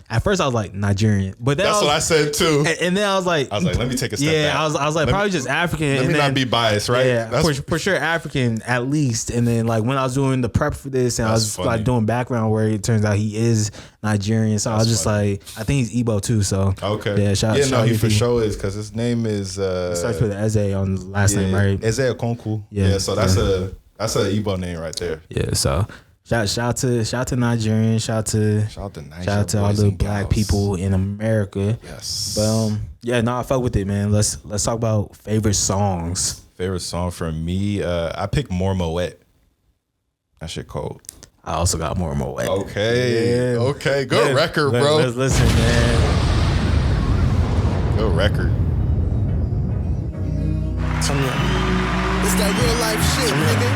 at first I was like Nigerian, but then that's what I said too. And then I was like, let me take a step back. I was like, probably just African. Let me not be biased, right? Yeah, for sure African at least. And then like when I was doing the prep for this, and I was like doing background work, it turns out he is Nigerian. So I was just like, I think he's Igbo too. So he for sure is, because his name is it starts with Eze on the last name, right? Eze Okonkwo. Yeah, so that's a Igbo name right there. Yeah, so shout out to Nigerian, shout out to all the black people in America. Yes. But I fuck with it, man. Let's talk about favorite songs. Favorite song for me, I picked More Moet. That shit cold. I also got More Moet. Okay. Yeah. Okay. Good record, bro. Let's listen, man. Good record. It's that real life shit, nigga.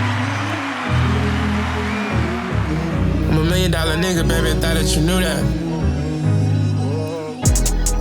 I'm $1 million nigga, baby, thought that you knew that.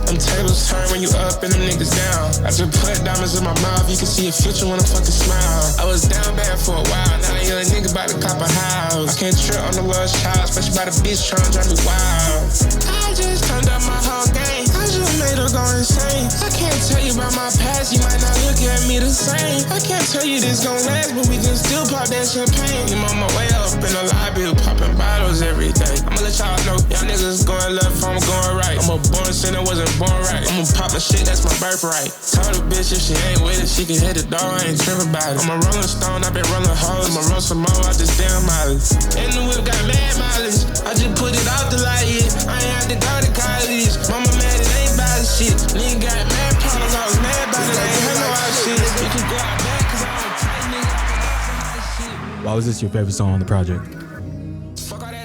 Them tables turn when you up and them niggas down. I just put diamonds in my mouth, you can see a future when I fucking smile. I was down bad for a while, now a young nigga bout to cop a house. I can't trip on the lost child, especially by the bitch trying to drive me wild. I just turned up my whole game, I just made her go insane. I can't tell you about my past, you might not look at me the same. I can't tell you this gon' last, but we can still pop that champagne. I'm on my way up in the lobby, popping bottles every day. I'ma let y'all know, y'all niggas going left, I'm going right. I'm I'm a born sinner, wasn't born right. I'ma pop my shit, that's my birthright. Told a bitch if she ain't with it, she can hit the door, I ain't tripping about it. I'm a rolling stone, I been rolling hoes. I'ma roll some more, I just damn mileage. And the whip got mad mileage. I just put it out the light, yeah. I ain't had to go to college. Mama mad, it ain't about the shit. Nigga got mad problems, I was mad about it. I ain't had no out shit. You can go out back, cause I don't play, nigga. Why was this your favorite song on the project?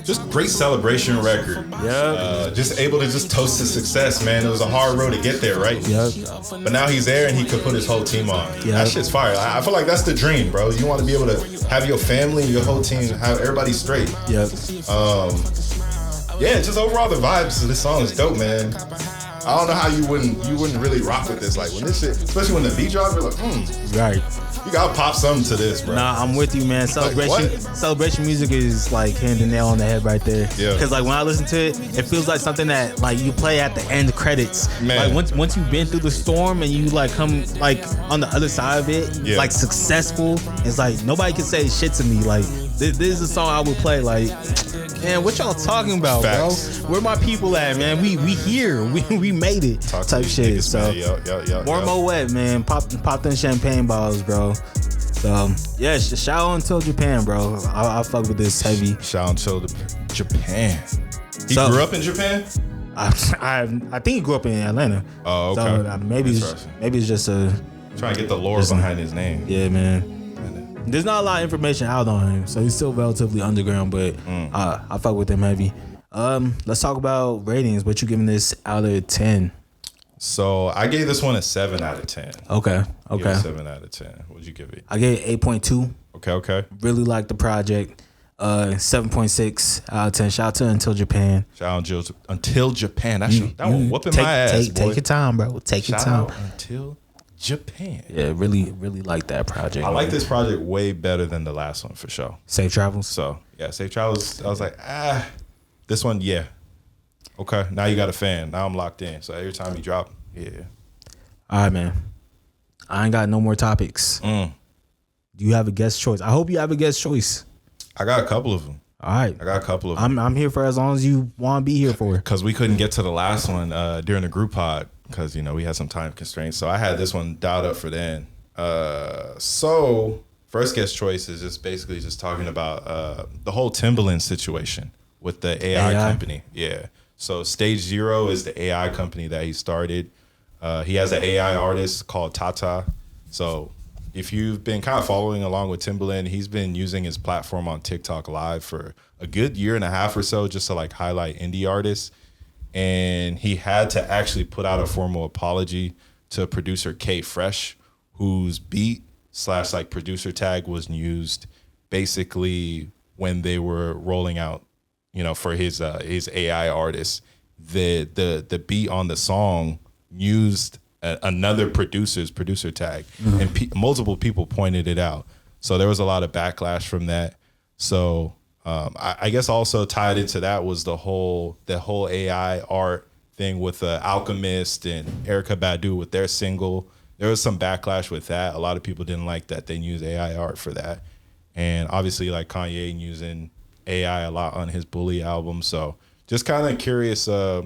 Just great celebration record. Yeah. Just able to just toast to success, man. It was a hard road to get there, right? Yep. But now he's there and he could put his whole team on. Yep. That shit's fire. I feel like that's the dream, bro. You want to be able to have your family, your whole team, have everybody straight. Yep. Yeah, just overall the vibes of this song is dope, man. I don't know how you wouldn't really rock with this. Like when this shit, especially when the beat drops, you're like, Right. You gotta pop something to this, bro. Nah, I'm with you, man. Celebration music is like hitting the nail on the head right there. Yeah. Because like when I listen to it, it feels like something that like you play at the end credits. Man. Like once you've been through the storm and you like come like on the other side of it, Yeah. like successful. It's like nobody can say shit to me. Like this is a song I would play. Like, man, what y'all talking about, Facts. bro? Where my people at, man? We here. We made it. Talk to type these shit. niggas, So man. Yo. more Mo Wet, man. Pop them champagne bottles, bro. So yeah, shout out UntilJapan, bro. I fuck with this heavy. Shout out to Japan. He So- grew up in Japan? I think he grew up in Atlanta. Oh, okay. So maybe it's just a Trying to get the lore behind his name. yeah, man. There's not a lot of information out on him, so he's still relatively underground. But I fuck with him heavy. Let's talk about ratings. What you giving this out of 10? So I gave this one a 7 out of 10. Okay. Give it a 7 out of 10. What'd you give it? I gave it 8.2. Okay. Really like the project. 7.6 out of 10. Shout out to UntilJapan. Shout out UntilJapan. That one whooping my ass, boy. Take your time, bro. Take your Shout time. out UntilJapan. Yeah, really like that project. I like this project way better than the last one for sure. Safe travels. So yeah, Safe Travels. I was like, this one, yeah. Okay, now you got a fan. Now I'm locked in. So every time you drop, yeah. All right, man. I ain't got no more topics. Do you have a guest choice? I hope you have a guest choice. I got a couple of them. All right. I got a couple of them. I'm here for as long as you want to be here for. Because we couldn't get to the last one during the group pod because, we had some time constraints. So I had this one dialed up for then. So first guest choice is just basically just talking about the whole Timbaland situation with the AI company. Yeah. So Stage Zero is the AI company that he started. He has an AI artist called Tata. So if you've been kind of following along with Timbaland, he's been using his platform on TikTok Live for a good year and a half or so just to like highlight indie artists. And he had to actually put out a formal apology to producer K Fresh, whose beat / like producer tag was used basically when they were rolling out, for his AI artist. The beat on the song used another producer's producer tag, and multiple people pointed it out. So there was a lot of backlash from that. So I guess also tied into that was the whole AI art thing with Alchemist and Erykah Badu with their single. There was some backlash with that. A lot of people didn't like that they used AI art for that. And obviously like Kanye using AI a lot on his Bully album. So just kind of curious, are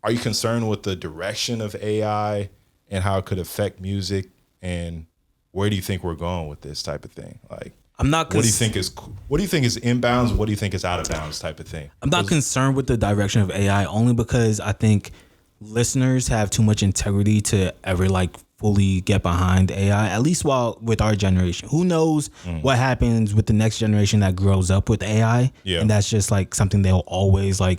you concerned with the direction of AI and how it could affect music? And where do you think we're going with this type of thing? Like, I'm not. What do you think is inbounds? What do you think is out of bounds type of thing? I'm not concerned with the direction of AI only because I think listeners have too much integrity to ever like fully get behind AI. At least while with our generation, who knows what happens with the next generation that grows up with AI? Yeah. And that's just like something they'll always like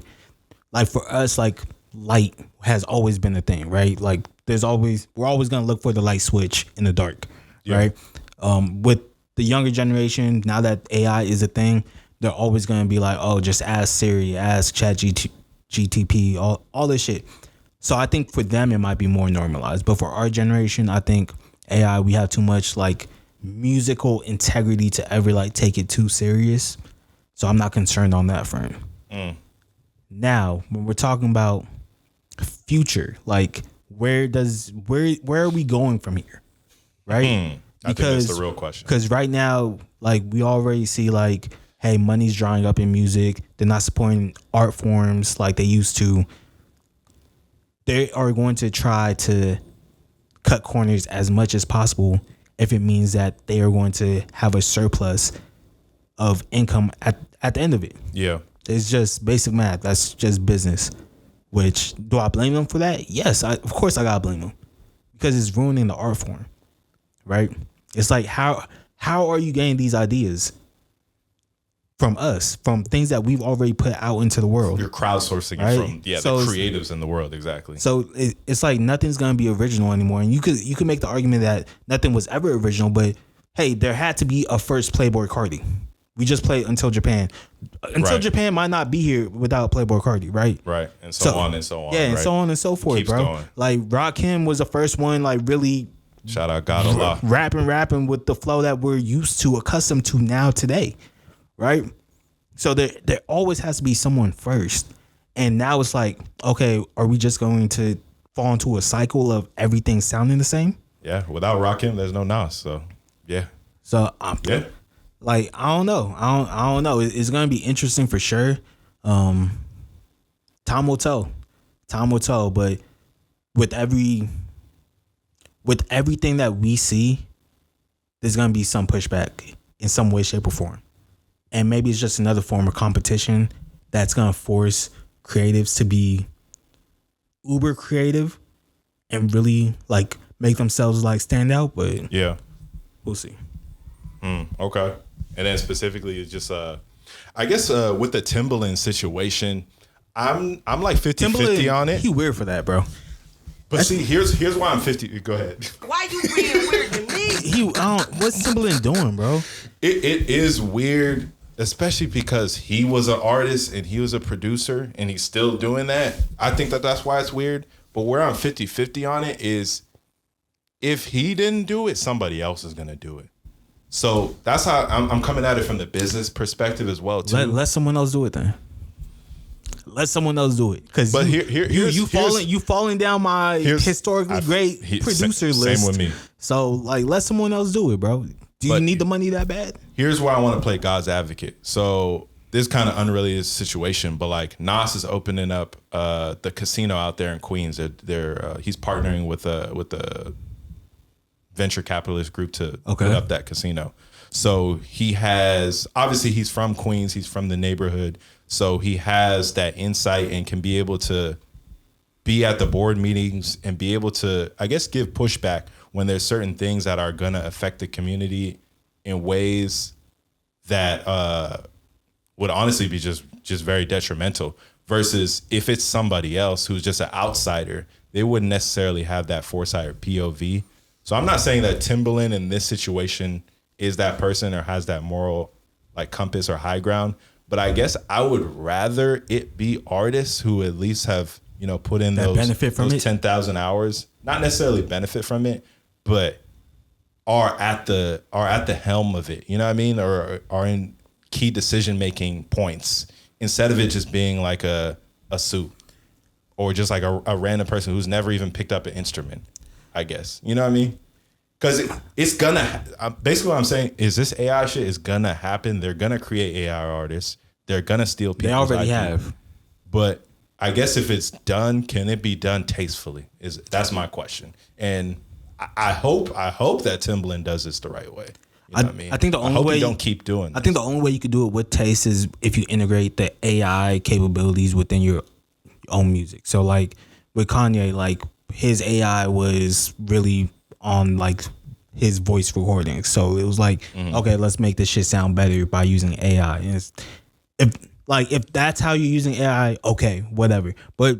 for us, like light has always been a thing, right? Like we're always gonna look for the light switch in the dark, right? With the younger generation, now that AI is a thing, they're always gonna be like, oh, just ask Siri, ask ChatGTP, all this shit. So I think for them it might be more normalized, but for our generation, I think AI, we have too much like musical integrity to ever like take it too serious. So I'm not concerned on that front. Now, when we're talking about future, like where are we going from here, right? I think that's the real question. Because right now, like we already see like, hey, money's drying up in music. They're not supporting art forms like they used to. they are going to try to cut corners as much as possible if it means that they are going to have a surplus of income at the end of it. Yeah. It's just basic math. That's just business. Which, do I blame them for that? Yes, of course I gotta blame them. Because it's ruining the art form. Right? It's like, how are you getting these ideas from us, from things that we've already put out into the world? You're crowdsourcing right? it from the creatives in the world, exactly. So it's like nothing's gonna be original anymore. And you could make the argument that nothing was ever original, but hey, there had to be a first Playboy Cardi. We just played UntilJapan. UntilJapan might not be here without Playboy Cardi, right? Right, and so on and so on. Yeah, and right? so on and so forth, Keeps bro. going. Like Rakim was the first one, like really shout out God Allah. rapping with the flow that we're used to, accustomed to now today, right? So there always has to be someone first. And now it's like, okay, are we just going to fall into a cycle of everything sounding the same? Yeah, without Rakim, there's no Nas. So yeah. So yeah. Like, I don't know. I don't know. It's gonna be interesting for sure. Time will tell. Time will tell. But with everything that we see, there's gonna be some pushback in some way, shape, or form. And maybe it's just another form of competition that's gonna force creatives to be uber creative and really like make themselves like stand out. But yeah, we'll see. Okay. And then specifically, it's just I guess with the Timbaland situation, I'm like 50-50 on it. He weird for that, bro. But see, here's why I'm 50. Go ahead. Why you being weird to me? What's Timbaland doing, bro? It is weird, especially because he was an artist and he was a producer and he's still doing that. I think that's why it's weird. But where I'm 50-50 on it is if he didn't do it, somebody else is gonna do it. So that's how I'm coming at it from the business perspective as well too. Let someone else do it then. Let someone else do it. Because you falling down my historically great producer list. Same with me. So like, let someone else do it, bro. Do you need the money that bad? Here's where I want to play God's advocate. So this kind of unrelated situation, but like Nas is opening up the casino out there in Queens. He's partnering with a venture capitalist group to put up that casino. So he's from Queens, he's from the neighborhood, so he has that insight and can be able to be at the board meetings and be able to, I guess, give pushback when there's certain things that are gonna affect the community in ways that would honestly be just very detrimental, versus if it's somebody else who's just an outsider, they wouldn't necessarily have that foresight or POV. So I'm not saying that Timbaland in this situation is that person or has that moral like compass or high ground, but I guess I would rather it be artists who at least have, put in those 10,000 hours, not necessarily benefit from it, but are at the helm of it, you know what I mean? Or are in key decision-making points instead of it just being like a suit or just like a random person who's never even picked up an instrument. I guess. You know what I mean? Because it's gonna, basically what I'm saying is this AI shit is gonna happen. They're gonna create AI artists. They're gonna steal people's They already IP. have. But I guess if it's done, can it be done tastefully? That's my question. And I hope that Timbaland does this the right way. You know what I mean? I think the only way you don't keep doing this. I think the only way you could do it with taste is if you integrate the AI capabilities within your own music. So like with Kanye, like his AI was really on like his voice recording. So it was like, okay, let's make this shit sound better by using AI. And if that's how you're using AI, okay, whatever. But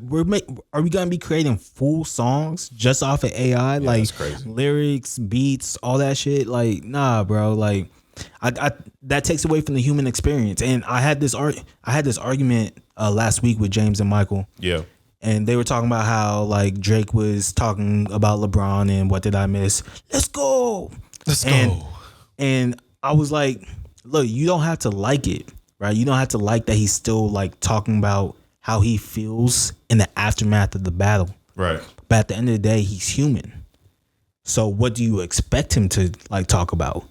are we gonna be creating full songs just off of AI? Yeah, like that's crazy. Lyrics, beats, all that shit? Like, nah, bro. Like, I that takes away from the human experience. And I had this argument last week with James and Michael. Yeah. And they were talking about how like Drake was talking about LeBron and what did I miss? Let's go. And I was like, look, you don't have to like it, right? You don't have to like that he's still like talking about how he feels in the aftermath of the battle. Right. But at the end of the day, he's human. So what do you expect him to like talk about?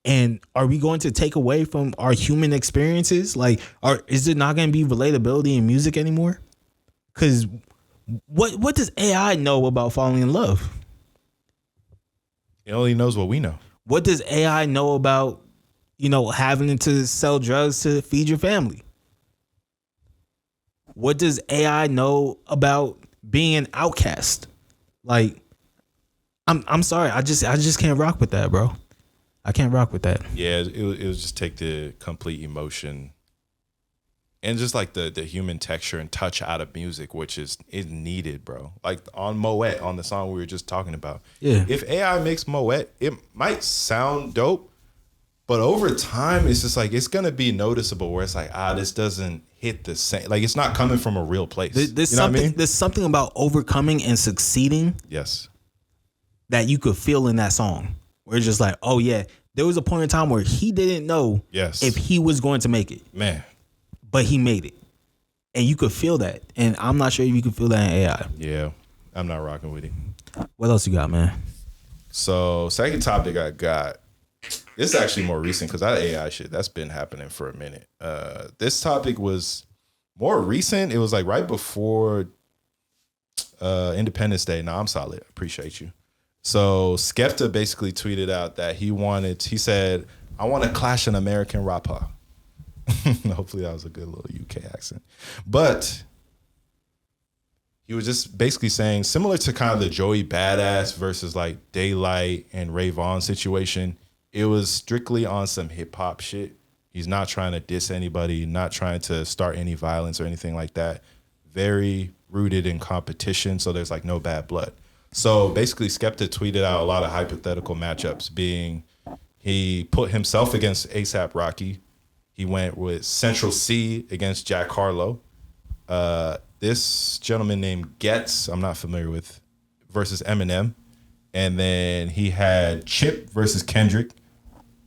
And are we going to take away from our human experiences? Like, is there not going to be relatability in music anymore? Because What does AI know about falling in love? It only knows what we know. What does AI know about, having to sell drugs to feed your family? What does AI know about being an outcast? Like, I'm sorry, I just can't rock with that, bro. I can't rock with that. Yeah, it would just take the complete emotion and just like the human texture and touch out of music, which is needed, bro. Like on Moet, on the song we were just talking about. Yeah. If AI makes Moet, it might sound dope, but over time, it's just like, it's going to be noticeable where it's like, this doesn't hit the same. Like, it's not coming from a real place. There's you know something, what I mean? there's something about overcoming and succeeding. Yes. That you could feel in that song. Where it's just like, oh yeah, there was a point in time where he didn't know if he was going to make it. Man. But he made it. And you could feel that. And I'm not sure if you could feel that in AI. Yeah. I'm not rocking with it. What else you got, man? So, second topic I got, this is actually more recent because that AI shit, that's been happening for a minute. This topic was more recent. It was like right before Independence Day. No, I'm solid. Appreciate you. So Skepta basically tweeted out that he said, I want to clash an American rapper. Hopefully that was a good little UK accent. But he was just basically saying, similar to kind of the Joey Badass versus like Daylight and Ray Vaughn situation, it was strictly on some hip hop shit. He's not trying to diss anybody, not trying to start any violence or anything like that. Very rooted in competition, so there's like no bad blood. So basically, Skepta tweeted out a lot of hypothetical matchups, being he put himself against A$AP Rocky. He went with Central C against Jack Harlow. This gentleman named Getz, I'm not familiar with, versus Eminem. And then he had Chip versus Kendrick.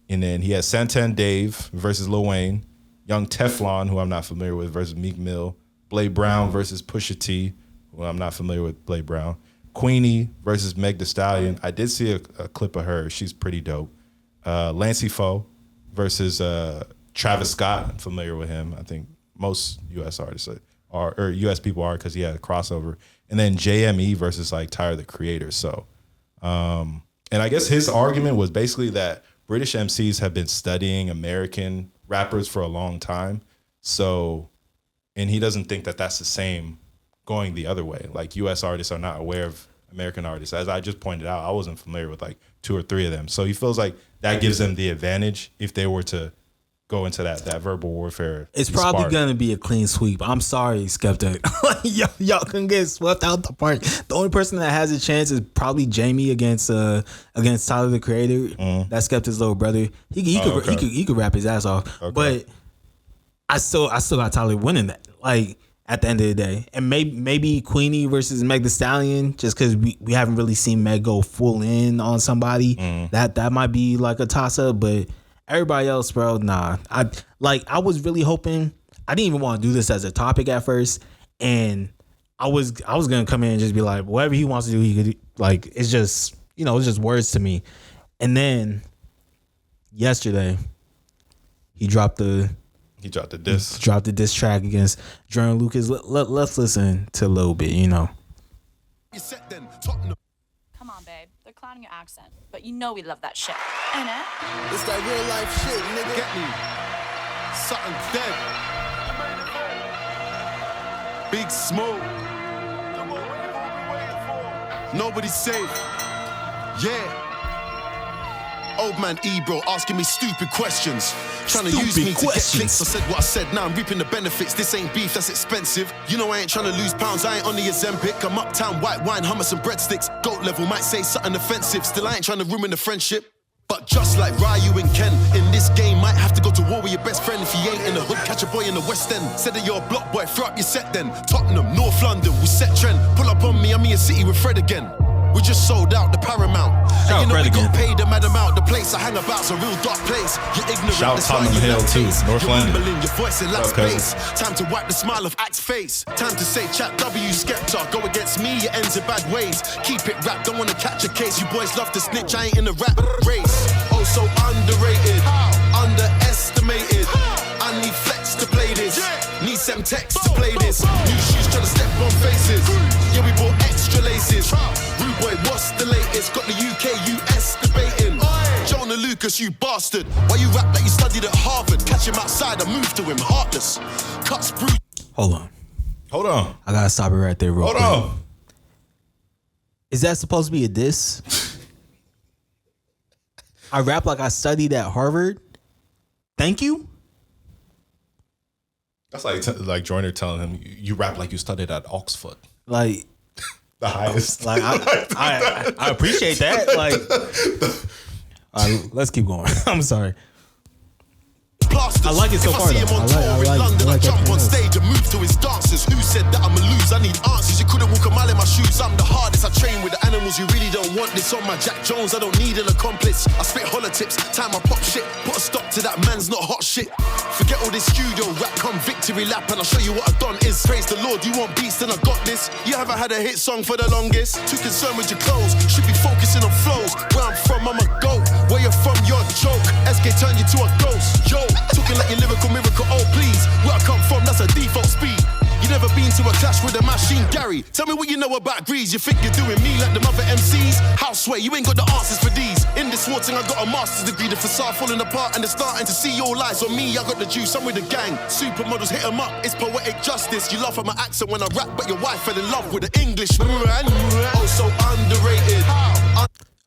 And then he had Santan Dave versus Lil Wayne. Young Teflon, who I'm not familiar with, versus Meek Mill. Blade Brown versus Pusha T, who I'm not familiar with Blade Brown. Queenie versus Meg Thee Stallion. I did see a clip of her. She's pretty dope. Lancey Foe versus Travis Scott. I'm familiar with him. I think most U.S. artists are, or U.S. people are, because he had a crossover. And then JME versus like Tyler, the Creator. So, and I guess his argument was basically that British MCs have been studying American rappers for a long time. So, and he doesn't think that that's the same going the other way. Like U.S. artists are not aware of American artists. As I just pointed out, I wasn't familiar with like 2 or 3 of them. So he feels like that gives them the advantage if they were to go into that verbal warfare. It's probably going to be a clean sweep. I'm sorry, Skepta. y'all can get swept out the park. The only person that has a chance is probably Jamie against Tyler, the Creator. That's Skepta's little brother. He could rap his ass off. Okay. But I still got Tyler winning that. Like, at the end of the day. And maybe Queenie versus Meg Thee Stallion, just because we haven't really seen Meg go full in on somebody. That might be like a toss-up, but everybody else, bro, nah. I was really hoping, I didn't even want to do this as a topic at first, and I was gonna come in and just be like, whatever he wants to do, he could, like, it's just, it's just words to me. And then yesterday, he dropped the diss. Dropped the diss track against Jordan Lucas. Let's listen to a little bit, Come on, babe. They're clowning your accent, but we love that shit. Ain't it? It's that real life shit, nigga. Get me. Something dead. Big smoke. Nobody's safe. Yeah. Old man Ebro asking me stupid questions. Trying to use me to get clicks. I said what I said, now I'm reaping the benefits. This ain't beef, that's expensive. I ain't trying to lose pounds, I ain't on the Ozempic. I'm uptown, white wine, hummus and breadsticks. Goat level, might say something offensive. Still I ain't trying to ruin the friendship. But just like Rgiii and Ken, in this game might have to go to war with your best friend. If he ain't in the hood, catch a boy in the West End. Said that you're a block boy, throw up your set then. Tottenham, North London, we set trend. Pull up on me, I'm in your city with Fred again. We just sold out the Paramount. And we got paid a mad amount. The place I hang about's a real dark place. You're ignorant. Shout Tottenham Hill too, North London. Your voice in last base. Time to wipe the smile off Axe face. Time to say chat W Skepta. Go against me, it ends in bad ways. Keep it rap, don't wanna catch a case. You boys love to snitch, I ain't in the rap race. Oh, so underrated, underestimated. I need flex to play this. Need Semtex to play this. New shoes trying to step on faces. Yeah, we bought extra laces. Rude boy, what's the latest? Got the UK, US debating. Jonah Lucas, you bastard. Why you rap like you studied at Harvard? Catch him outside, I move to him, heartless. Cuts bruised. Hold on. I gotta stop it right there real quick. Hold on. Is that supposed to be a diss? I rap like I studied at Harvard. Thank you. That's like Joyner telling him you rap like you studied at Oxford. Like the highest. Like I appreciate that. Like, all right, let's keep going. I'm sorry. I like it so far though. I jump on stage and move to his dances. Who said that I'ma lose? I need answers. You couldn't walk a mile in my shoes. I'm the hardest. I train with the animals. You really don't want this on my Jack Jones. I don't need an accomplice. I spit holler tips. Time I pop shit. Put a stop to that man's not hot shit. Forget all this studio rap. Come victory lap and I'll show you what I've done is. Praise the Lord. You want beats then I got this. You haven't had a hit song for the longest. Too concerned with your clothes. Should be focusing on flows. Where I'm from, I'm a goat. Where you're from, you're a joke. SK turn you to a ghost. Yo, talking like your lyrical miracle. Oh please, where I come from, that's a default speed. You never been to a clash with a machine, Gary. Tell me what you know about Rgiii. You think you're doing me like the other MCs? Houseway, you ain't got the answers for these. In this war thing, I got a master's degree. The facade falling apart and they're starting to see all lies on me. I got the juice, I'm with the gang. Supermodels hit 'em up, it's poetic justice. You laugh at my accent when I rap, but your wife fell in love with the English. Oh, so underrated.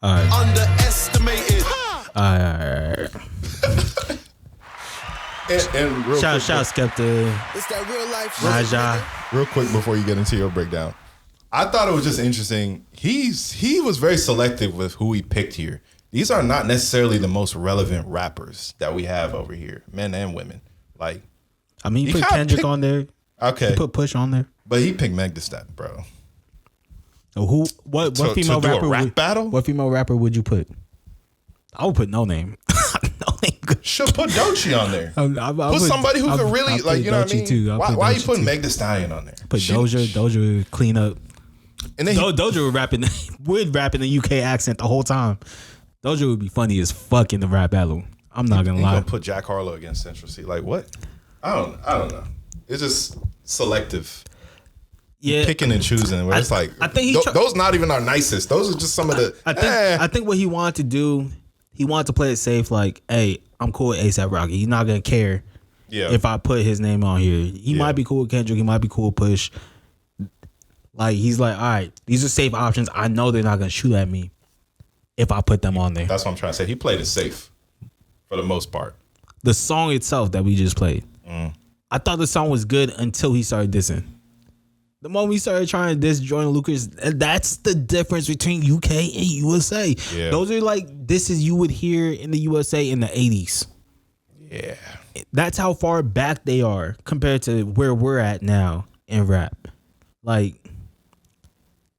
Underestimated. And real shout quick, Skepta. It's that real life shit. Naja. Real quick before you get into your breakdown, I thought it was just interesting. He was very selective with who he picked here. These are not necessarily the most relevant rappers that we have over here, men and women. Like, I mean, you put Kendrick on there. Okay, you put Push on there, but he picked Meg Thee Stallion, bro. So what female rapper? What female rapper would you put? I would put No Name. Should put Doechii on there. Put somebody who could really, like, you know what I mean? Too. Why are you putting Meg Thee Stallion on there? Put Doja would clean up. And then Doja would rap in the UK accent the whole time. Doja would be funny as fuck in the rap battle. I'm not gonna lie. Gonna put Jack Harlow against Central C. Like what? I don't know. It's just selective. Yeah, picking and choosing. Where it's like, I think those not even our nicest. Those are just some of the. I think what he wanted to do, he wanted to play it safe. Like, hey, I'm cool with A$AP Rocky. He's not gonna care. Yeah. If I put his name on here, he might be cool with Kendrick. He might be cool with Push. Like, he's like, all right, these are safe options. I know they're not gonna shoot at me if I put them on there. That's what I'm trying to say. He played it safe for the most part. The song itself that we just played, I thought the song was good until he started dissing. The moment he started trying to diss Jordan Lucas, that's the difference between UK and USA. Yeah. Those are like disses you would hear in the USA in the 80s. Yeah. That's how far back they are compared to where we're at now in rap. Like,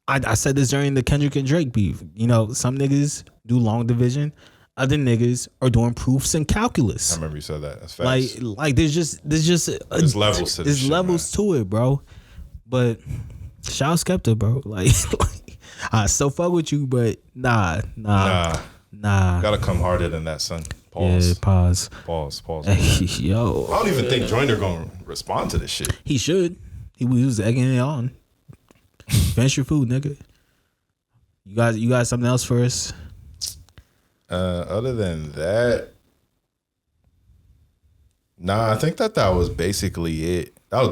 I said this during the Kendrick and Drake beef. You know, some niggas do long division. Other niggas are doing proofs and calculus. I remember you said that. That's facts. Like there's levels to this shit, levels to it, bro. But shout out Skepta, bro. Like I still fuck with you, but nah. Gotta come harder than that, son. Pause. Yeah, pause. Hey, yo. I don't even think Joyner gonna respond to this shit. He should. He was egging it on. Finish your food, nigga. You got something else for us? Other than that, nah, I think that was basically it. Nah,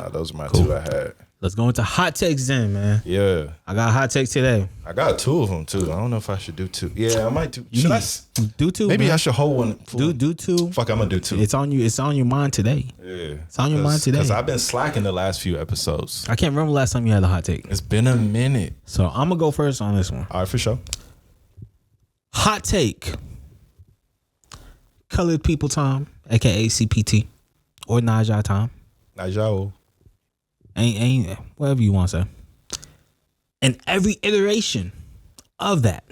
those are my two I had. Let's go into hot takes then, man. Yeah. I got hot takes today. I got two of them too. I don't know if I should do two. Yeah, I might do. Should I do two? Maybe man. I should hold one. Do two. Fuck, I'm gonna do two. It's on you. It's on your mind today. Yeah. It's on your mind today. Because I've been slacking the last few episodes. I can't remember last time you had a hot take. It's been a minute. So I'm gonna go first on this one. All right, for sure. Hot take. Colored people time, aka CP3 or Naja time. Naja. Ain't whatever you want to say. And every iteration of that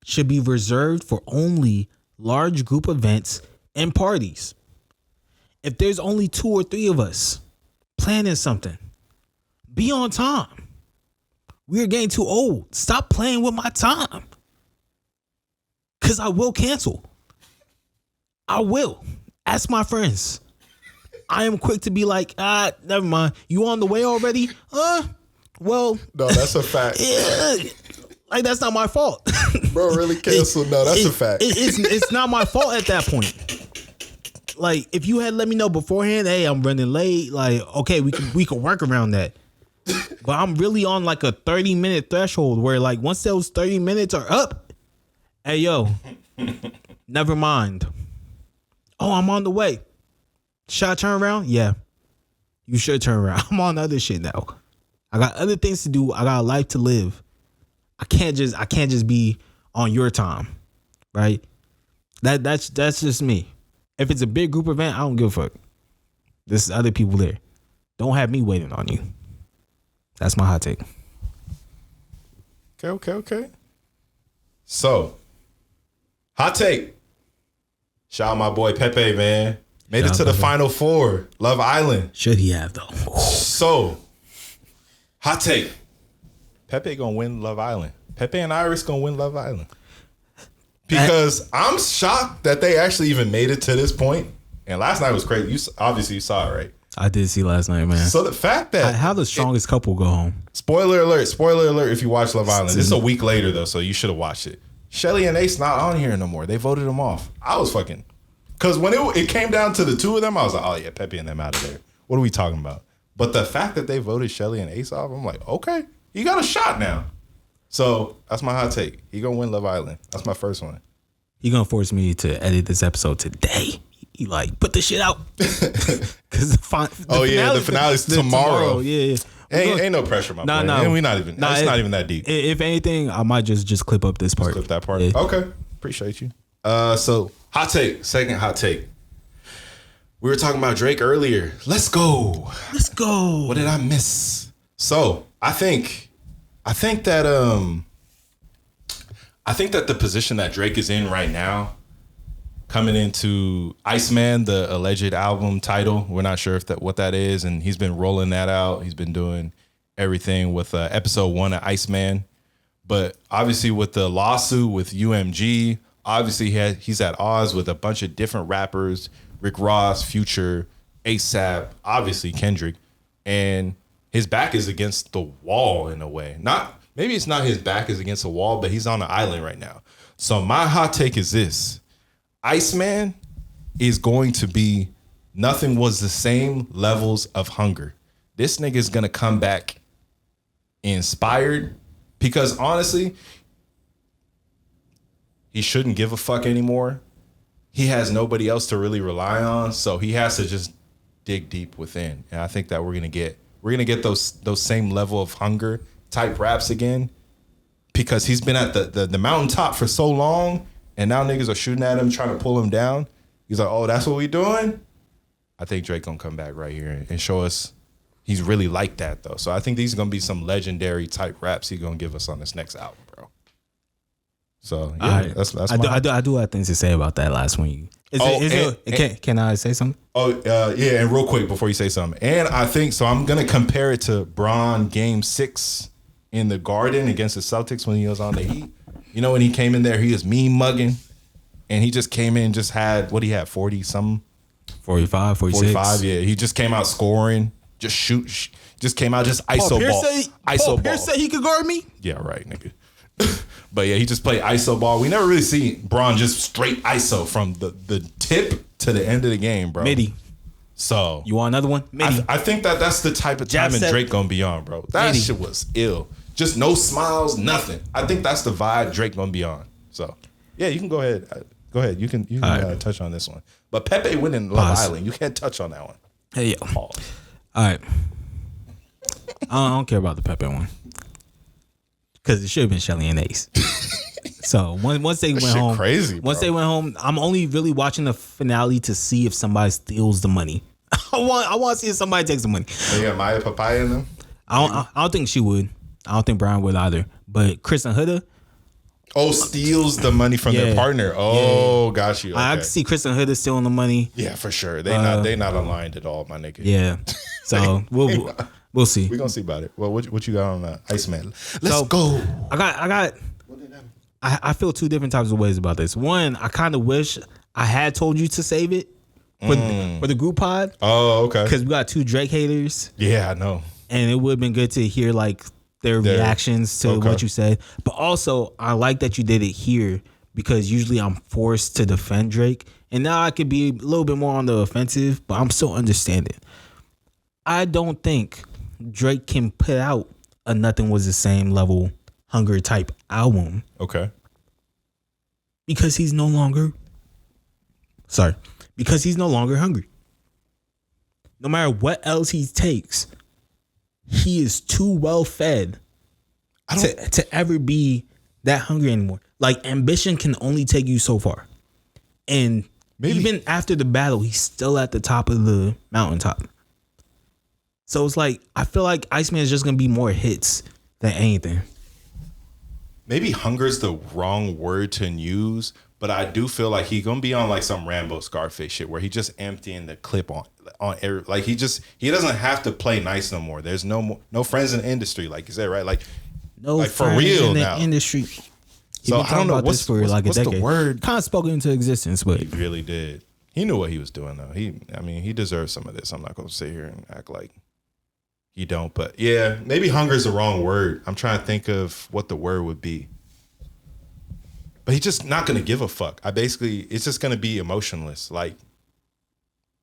should be reserved for only large group events and parties. If there's only 2 or 3 of us planning something, be on time. We're getting too old. Stop playing with my time. Because I will cancel. I will. Ask my friends. I am quick to be like, never mind. You on the way already? Well, no, that's a fact. Yeah, like that's not my fault. Bro, really canceled. No, that's a fact. It's not my fault at that point. Like, if you had let me know beforehand, hey, I'm running late. Like, okay, we can work around that. But I'm really on like a 30-minute threshold where like once those 30 minutes are up, hey yo, never mind. Oh, I'm on the way. Should I turn around? Yeah, you should turn around. I'm on other shit now. I got other things to do. I got a life to live. I can't just be on your time, right? That's just me. If it's a big group event, I don't give a fuck. There's other people there. Don't have me waiting on you. That's my hot take. Okay. So, hot take. Shout out my boy Pepe, man. Made it to the Final Four. Love Island. Should he have, though? So, hot take. Pepe gonna win Love Island. Pepe and Iris gonna win Love Island. Because I'm shocked that they actually even made it to this point. And last night was crazy. You saw it, right? I did see last night, man. So the fact that how the strongest couple go home. Spoiler alert if you watch Love Island. This is a week later though, so you should have watched it. Shelly and Ace not on here no more. They voted them off. I was fucking, because when it came down to the two of them, I was like, oh yeah, Pepe and them out of there. What are we talking about? But the fact that they voted Shelly and Ace off, I'm like, okay, you got a shot now. So that's my hot take. He gonna win Love Island. That's my first one. He gonna force me to edit this episode today. He like, put the shit out. Cause the finale's tomorrow. Yeah. Ain't no pressure, my boy. No, we not even. It's not even that deep. If anything, I might just clip up this part. Clip that part. Yeah. Okay, appreciate you. So hot take. Second hot take. We were talking about Drake earlier. Let's go. What did I miss? So I think that the position that Drake is in right now, coming into Iceman, the alleged album title, we're not sure what that is, and he's been rolling that out. He's been doing everything with episode 1 of Iceman, but obviously with the lawsuit with UMG, obviously he's at odds with a bunch of different rappers, Rick Ross, Future, ASAP, obviously Kendrick, and his back is against the wall in a way. Maybe it's not his back is against the wall, but he's on an island right now. So my hot take is this. Iceman is going to be nothing was the same levels of hunger. This nigga is going to come back inspired because honestly, he shouldn't give a fuck anymore. He has nobody else to really rely on. So he has to just dig deep within. And I think that we're going to get those same level of hunger type raps again, because he's been at the mountaintop for so long, and now niggas are shooting at him, trying to pull him down. He's like, oh, that's what we doing? I think Drake gonna come back right here and show us he's really like that though. So I think these are gonna be some legendary type raps he's gonna give us on this next album, bro. So yeah, that's I do have things to say about that last one. Can I say something? Yeah, and real quick before you say something. And I think so I'm gonna compare it to Bron Game 6 in the Garden against the Celtics when he was on the Heat. You know, when he came in there, he was mean mugging, and he just came in, just had, what he had, 40 something? 45, 46. 45, yeah. He just came out scoring, just came out, just ISO ball. Paul Pierce said he could guard me? Yeah, right, nigga. But yeah, he just played ISO ball. We never really see Bron just straight ISO from the tip to the end of the game, bro. Midi. So you want another one? Midi. I think that's the type of time and Drake gonna be on, bro. That Midi. Shit was ill. Just no smiles, nothing. I think that's the vibe Drake gonna be on. So yeah, you can go ahead. Go ahead. You can right. Touch on this one. But Pepe winning Love Island, you can't touch on that one. Hey yo. All right. I don't care about the Pepe one. Because it should have been Shelly and Ace. So once they went home, crazy, once they went home, I'm only really watching the finale to see if somebody steals the money. I want to see if somebody takes the money. You got Maya Papaya in them? I don't think she would. I don't think Brian would either. But Chris and Huda. Oh, steals the money from their partner. Oh, yeah. Got you. Okay. I see Chris and Huda stealing the money. Yeah, for sure. They not aligned at all, my nigga. Yeah. So we'll see. We're gonna see about it. Well, what you got on Iceman? Let's go. I feel two different types of ways about this. One, I kind of wish I had told you to save it for the group pod. Oh, okay. Because we got 2 Drake haters. Yeah, I know. And it would have been good to hear like their reactions to what you said. But also, I like that you did it here because usually I'm forced to defend Drake. And now I could be a little bit more on the offensive, but I'm still understanding. I don't think Drake can put out a Nothing Was the Same level hunger type album. Okay. Because he's no longer hungry. No matter what else he takes, he is too well fed to ever be that hungry anymore. Like, ambition can only take you so far. And even after the battle, he's still at the top of the mountaintop. So it's like, I feel like Iceman is just going to be more hits than anything. Maybe hunger is the wrong word to use, but I do feel like he's gonna be on like some Rambo Scarface shit where he just emptying the clip on every, like he doesn't have to play nice no more. There's no friends in the industry, like you said, right? Like no like friends for real in the now. Industry. So I don't know what's for like a decade. The word kind of spoken into existence, but he really did. He knew what he was doing though. He deserves some of this. I'm not gonna sit here and act like he don't, but yeah, maybe hunger is the wrong word. I'm trying to think of what the word would be. But he's just not going to give a fuck. It's just going to be emotionless. Like,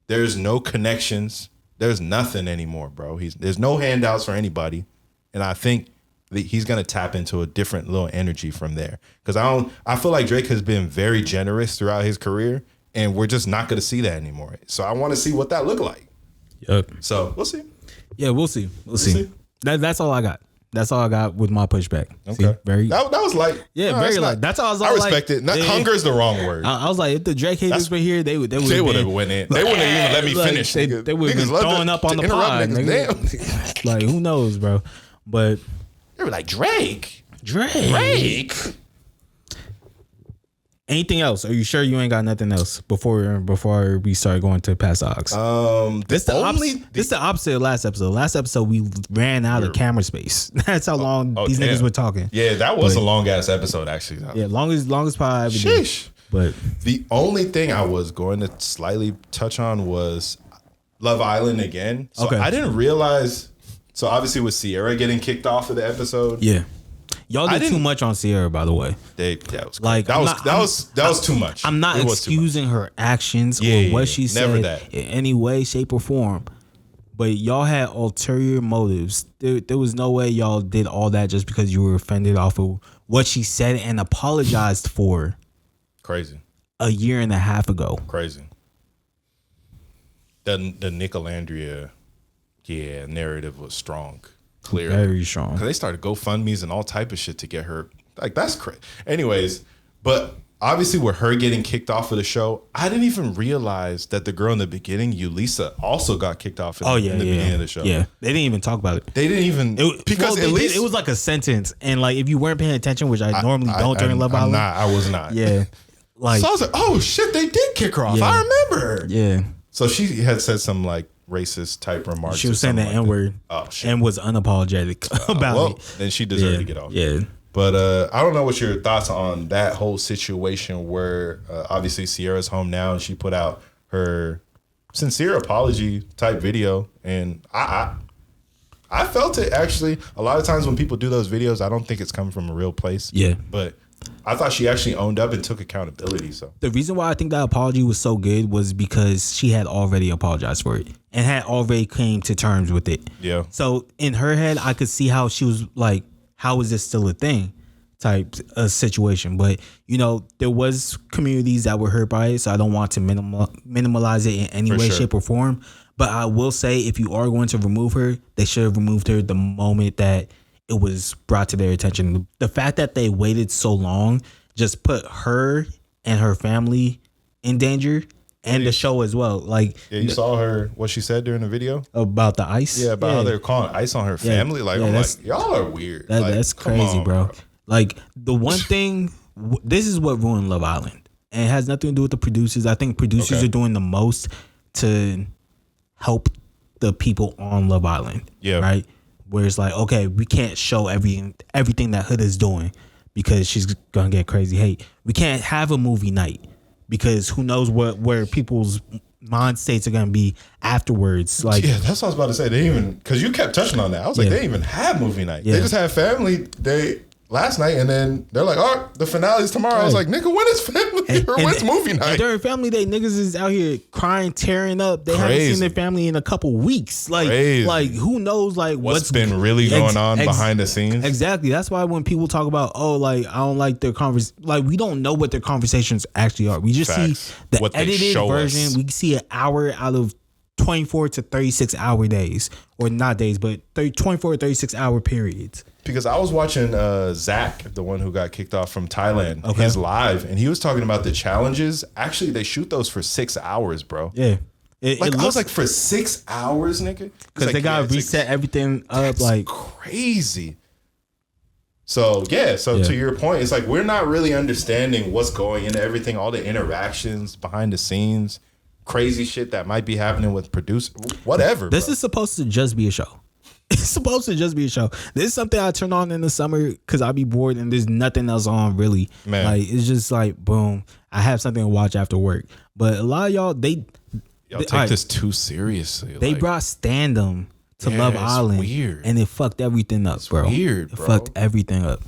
there's no connections. There's nothing anymore, bro. There's no handouts for anybody. And I think that he's going to tap into a different little energy from there. Because I feel like Drake has been very generous throughout his career, and we're just not going to see that anymore. So I want to see what that look like. Yep. So we'll see. Yeah, we'll see. We'll see. That's all I got. That's all I got with my pushback. Okay. See, very that was light. Yeah, no, very light. That's all I was all respect it. Hunger is the wrong word. I was like, if the Drake haters were here, they would have went in. They wouldn't even let me finish. They would have been throwing up on the pod. Damn. Like, who knows, bro? But they were like, Drake. Anything else? Are you sure you ain't got nothing else before we start going to past dogs? This the opposite of last episode. Last episode we ran out of camera space. That's how long these niggas were talking. Yeah, that was a long ass episode actually. Yeah, longest pod ever. Sheesh. But the only thing I was going to slightly touch on was Love Island again. So I didn't realize. So obviously with Sierra getting kicked off of the episode. Yeah. Y'all did too much on Sierra, by the way. That was too much. I'm not excusing her actions or what she said in any way, shape, or form. But y'all had ulterior motives. There was no way y'all did all that just because you were offended off of what she said and apologized for. Crazy. A year and a half ago. Crazy. The Nicolandria, narrative was strong. Clear. Very strong. Because they started GoFundMes and all type of shit to get her. Like, that's crazy. Anyways, but obviously with her getting kicked off of the show, I didn't even realize that the girl in the beginning, Yulisa, also got kicked off in the beginning of the show. Yeah. They didn't even talk about it. They didn't even. It was like a sentence. And like, if you weren't paying attention, which I normally don't during Love Island. I was not. Yeah. Like, so I was like, oh shit, they did kick her off. Yeah. I remember. Yeah. So she had said some like racist type remarks. She was saying the N-word and was unapologetic about it. Then she deserved to get off. Yeah. But I don't know what your thoughts on that whole situation where obviously Sierra's home now and she put out her sincere apology type video. And I felt it actually. A lot of times when people do those videos, I don't think it's coming from a real place. Yeah. But I thought she actually owned up and took accountability. So the reason why I think that apology was so good was because she had already apologized for it and had already came to terms with it. Yeah. So in her head, I could see how she was like, how is this still a thing type of situation? But, you know, there was communities that were hurt by it. So I don't want to minimalize it in any way, shape, or form. But I will say, if you are going to remove her, they should have removed her the moment that it was brought to their attention. The fact that they waited so long just put her and her family in danger and the show as well. Like, you saw her, what she said during the video about the ice. Yeah, about how they're calling ice on her family. Like, I'm like, y'all are weird. That's crazy, bro. Like, the one thing, this is what ruined Love Island, and it has nothing to do with the producers. I think producers are doing the most to help the people on Love Island. Yeah, right. Where it's like, okay, we can't show everything that Hood is doing because she's gonna get crazy hate. We can't have a movie night because who knows where people's mind states are gonna be afterwards. Like, yeah, that's what I was about to say. They even, because you kept touching on that. I was like, they didn't even have movie night. They just had family day last night, and then they're like, oh, the finale is tomorrow. I was like, nigga, when is family or when's movie night? And during family day, niggas is out here crying, tearing up. They haven't seen their family in a couple weeks. Like who knows like what's been really going on behind the scenes? Exactly. That's why when people talk about, oh, like I don't like their like we don't know what their conversations actually are. We just see the edited version. We see an hour out of 24 to 36 hour days, or not days, but 24 to 36 hour periods. Because I was watching Zach, the one who got kicked off from Thailand, his live, and he was talking about the challenges. Actually, they shoot those for 6 hours, bro. Yeah. I was like, for 6 hours, nigga? Because they got to reset everything up. That's like crazy. So to your point, it's like we're not really understanding what's going into everything, all the interactions behind the scenes, crazy shit that might be happening with producers, whatever. This is supposed to just be a show. It's supposed to just be a show. This is something I turn on in the summer because I be bored and there's nothing else on really. Man. Like it's just like boom, I have something to watch after work. But a lot of y'all take this too seriously. They brought stand-em to Love Island, weird, and it fucked everything up, bro. Weird, bro. It fucked everything up.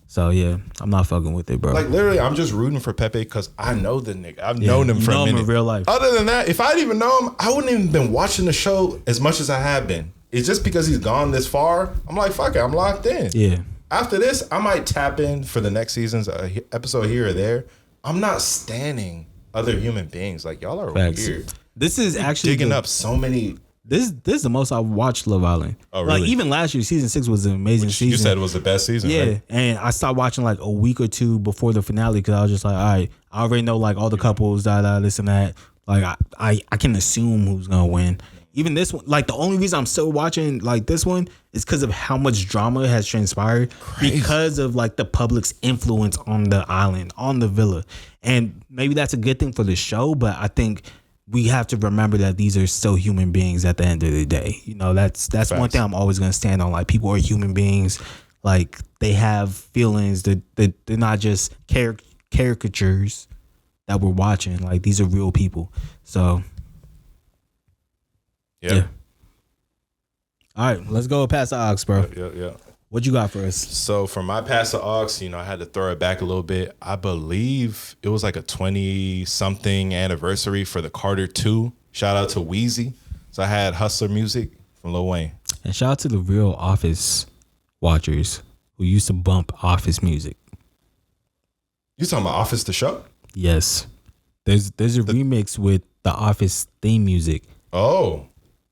So yeah, I'm not fucking with it, bro. Like literally, I'm just rooting for Pepe because I know the nigga. I've known him for a minute in real life. Other than that, if I didn't even know him, I wouldn't even been watching the show as much as I have been. It's just because he's gone this far. I'm like, fuck it, I'm locked in. Yeah. After this, I might tap in for the next season's episode here or there. I'm not standing other human beings. Like y'all are weird. This is actually digging up so many. This is the most I've watched Love Island. Oh, really? Like even last year, season 6 was an amazing season. You said it was the best season. Yeah, right? And I stopped watching like a week or two before the finale because I was just like, all right, I already know like all the couples, this and that. Like I can assume who's gonna win. Even this one, like the only reason I'm still watching like this one is because of how much drama has transpired. Crazy. Because of like the public's influence on the island, on the villa. And maybe that's a good thing for the show, but I think we have to remember that these are still human beings at the end of the day. You know, that's one thing I'm always gonna stand on. Like people are human beings. Like they have feelings. They're not just caricatures that we're watching. Like these are real people. So yeah. All right, let's go past the aux, bro. Yeah. What you got for us? So for my past the aux, I had to throw it back a little bit. I believe it was like a 20-something anniversary for the Carter 2. Shout out to Wheezy. So I had Hustler Music from Lil Wayne. And shout out to the real Office watchers who used to bump Office music. You talking about Office the show? Yes. There's a remix with the Office theme music. Oh.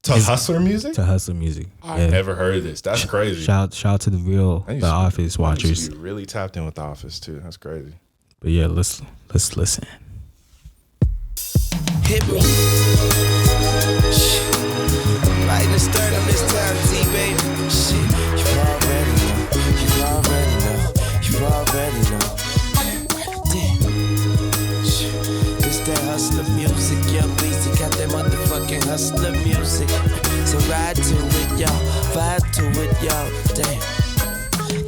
To Hustler Music? To Hustler Music. I've never heard of this. That's crazy. Shout out to the real Office watchers. You really tapped in with the Office too. That's crazy. But yeah, let's listen. Hit me. Right in the stern of this time, T baby. Shit, you already know. Damn. This that Hustler Music, young Weezy got that motherfucking Hustler Music. So ride to it, y'all. Vibe to it, y'all. Damn.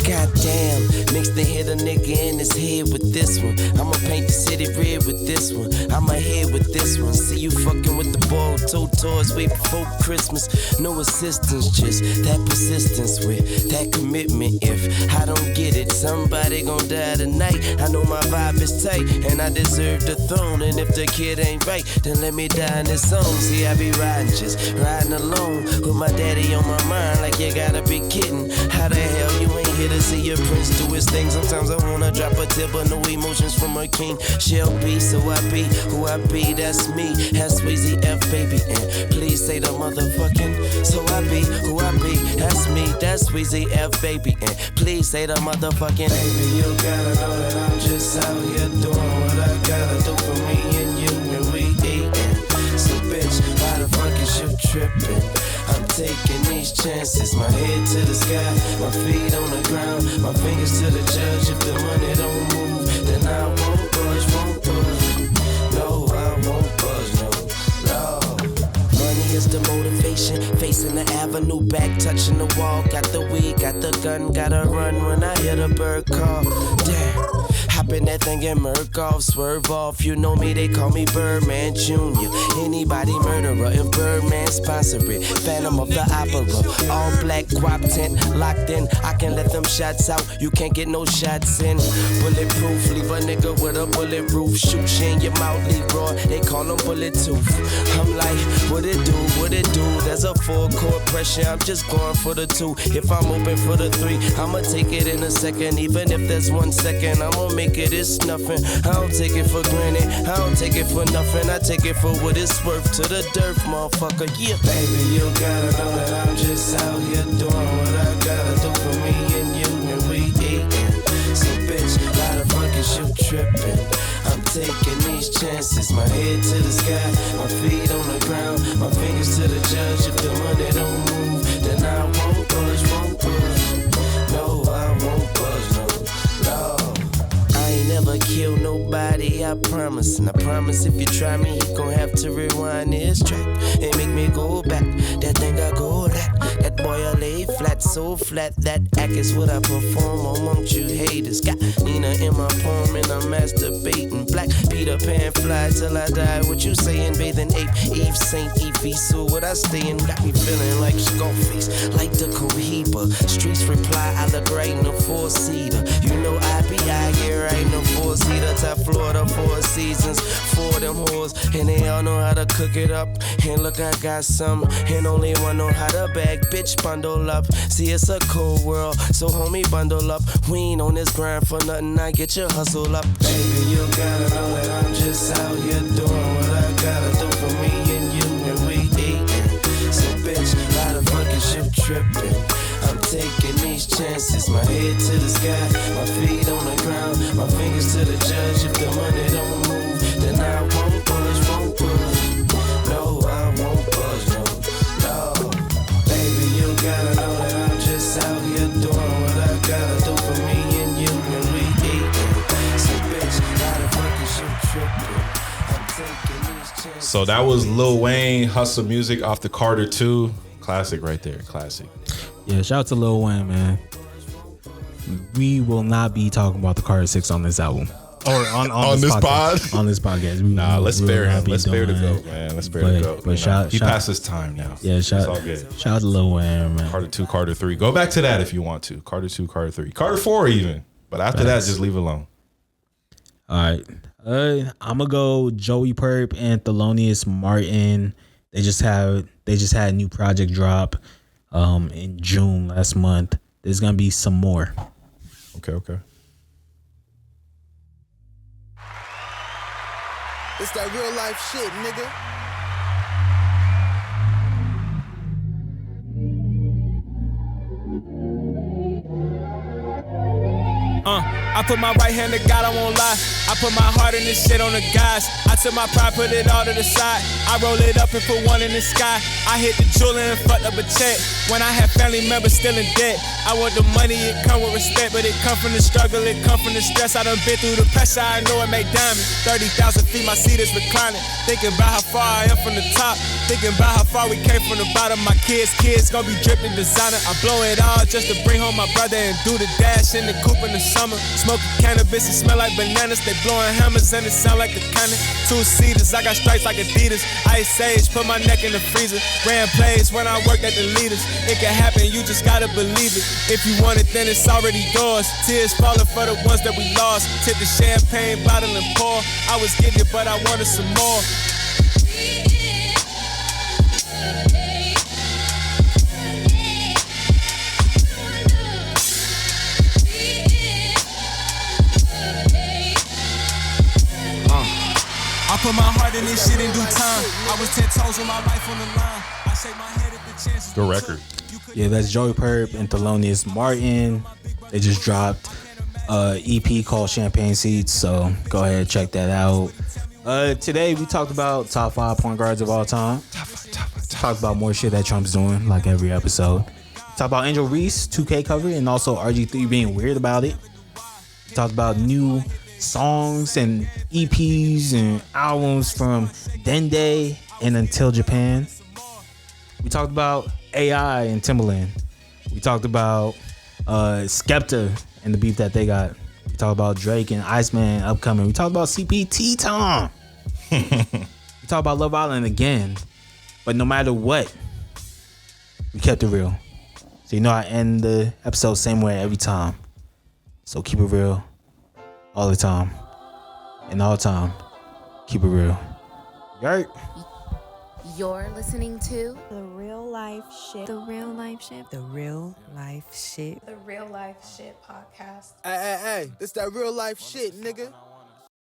Goddamn, mix the hit a nigga in his head with this one. I'ma paint the city red with this one. I'ma head with this one. See you fucking with the ball, 2 toys way before Christmas. No assistance, just that persistence with that commitment. If I don't get it, somebody gon' die tonight. I know my vibe is tight, and I deserve the throne. And if the kid ain't right, then let me die in this song. See, I be riding, just riding alone with my daddy on my mind. Like you gotta be kidding. How the hell you ain't here to see your prince do his thing? Sometimes I wanna drop a tip, but no emotions from a king. She'll be, so I be who I be. That's me, that's Weezy F baby. And please say the motherfucking. So I be who I be. That's me, that's Weezy F baby. And please say the motherfucking. Baby, you gotta know that I'm just out here doing what I gotta do for me and you, and we eatin'. So bitch, why the fuck is you trippin'? I'm taking these chances, my head to the sky, my feet on the ground, my fingers to the judge. If the money don't move, then I won't budge. No, I won't budge, no. Money is the motivation. destination. Facing the avenue, back touching the wall. Got the weed, got the gun, gotta run when I hear the bird call. Damn. Hop in that thing and murk off, swerve off. You know me, they call me Birdman Jr. Anybody murderer, if Birdman sponsor it. Phantom of the Opera, all black guap tent, locked in. I can let them shots out, you can't get no shots in. Bulletproof, leave a nigga with a bullet roof. Shoot you in your mouth, Leroy, they call him bullet tooth. I'm like, what it do, what it do? There's a full court pressure, I'm just going for the 2. If I'm open for the 3, I'ma take it in a second. Even if there's 1 second, I'ma make it, it's nothing. I don't take it for granted, I don't take it for nothing. I take it for what it's worth to the dirt, motherfucker. Yeah, baby, you gotta know that I'm just out here doing what I gotta do for me and you, and we eating. So bitch, why the fuck is you tripping? I'm taking these chances, my head to the sky, my feet on the ground, my fingers to the judge. If the money don't move, then I won't budge, won't budge. No, I won't budge, no. I ain't never killed nobody, I promise. And I promise if you try me, you gon' have to rewind this track and make me go back. That thing I go that boy I lay flat, so flat. That act is what I perform amongst you haters. Got Nina in my poem and I'm masturbating. Black Peter Pan fly till I die. What you saying? Bathing ape, Eve, Saint Evie. So what I stay in got me feeling like Scarface, like the Cohiba. Streets reply, I look right in the 4-seater. You know I be out here right in the 4-seater. Top Florida, 4 seasons, 4 them whores. And they all know how to cook it up. And look, I got some, and only one know how to bag. Bitch, bundle up. See, it's a cold world, so homie, bundle up. We ain't on this grind for nothing. I get your hustle up. Baby, you gotta know that I'm just out here doing what I gotta do for me and you, and we eating. So bitch, why the fuck is you tripping? I'm taking these chances, my head to the sky, my feet on the ground, my fingers to the judge. If the money don't move, then I won't budge, won't budge. No, I won't budge, no. Baby, you gotta know that I'm just out here doing what I gotta do for me and you, and we eating. So bitch, why the fuck is you tripping? I'm taking these chances. So that was Lil Wayne, Hustle Music off the Carter 2. Classic right there, classic. Yeah, shout out to Lil Wayne, man. We will not be talking about the Carter 6 on this album. Or on this pod? On this podcast. Let's spare him. Let's spare the GOAT, man. Let's spare the GOAT. But he passed his time now. Yeah, shout out to Lil Wayne, man. Carter 2, Carter 3. Go back to that if you want to. Carter 2, Carter 3. Carter 4 even. But after that, just leave it alone. All right. I'm going to go Joey Purp and Thelonious Martin. They just had a new project drop in June last month. There's gonna be some more. Okay. It's that real life shit, nigga. I put my right hand to God, I won't lie. I put my heart in this shit on the guys. I took my pride, put it all to the side. I roll it up and put one in the sky. I hit the jeweler and fucked up a check. When I had family members still in debt, I want the money, it come with respect, but it come from the struggle, it come from the stress. I done been through the pressure, I know it make diamonds. 30,000 feet, my seat is reclining. Thinking about how far I am from the top. Thinking about how far we came from the bottom. My kids gonna be dripping designer. I blow it all just to bring home my brother and do the dash in the coupe in the summer. Smoking cannabis, it smell like bananas. They blowing hammers and it sound like a cannon. 2-seaters, I got stripes like Adidas. Ice Age, put my neck in the freezer. Ran plays when I worked at the leaders. It can happen, you just gotta believe it. If you want it, then it's already yours. Tears falling for the ones that we lost. Tip the champagne bottle and pour. I was getting it, but I wanted some more. I put my heart in this shit in due time. I was 10 toes with my life on the line. I shake my head at the chances. Good record. Yeah, that's Joey Purp and Thelonious Martin. They just dropped EP called Champagne Seeds, so go ahead, check that out. Today we talked about top 5 point guards of all time. Talked about more shit that Trump's doing, like every episode. Talked about Angel Reese 2K cover and also Rgiii being weird about it. Talked about new songs and EPs and albums from Dende and UntilJapan. We talked about AI and Timbaland. We talked about Skepta and the beef that they got. We talked about Drake and Iceman upcoming. We talked about CP3 time. We talked about Love Island again. But no matter what, we kept it real. So you know I end the episode same way every time. So keep it real all the time. And all the time, keep it real. Right? You're listening to The Real Life Shit. The Real Life Shit. The Real Life Shit. The Real Life Shit podcast. Hey, this that real life shit, nigga.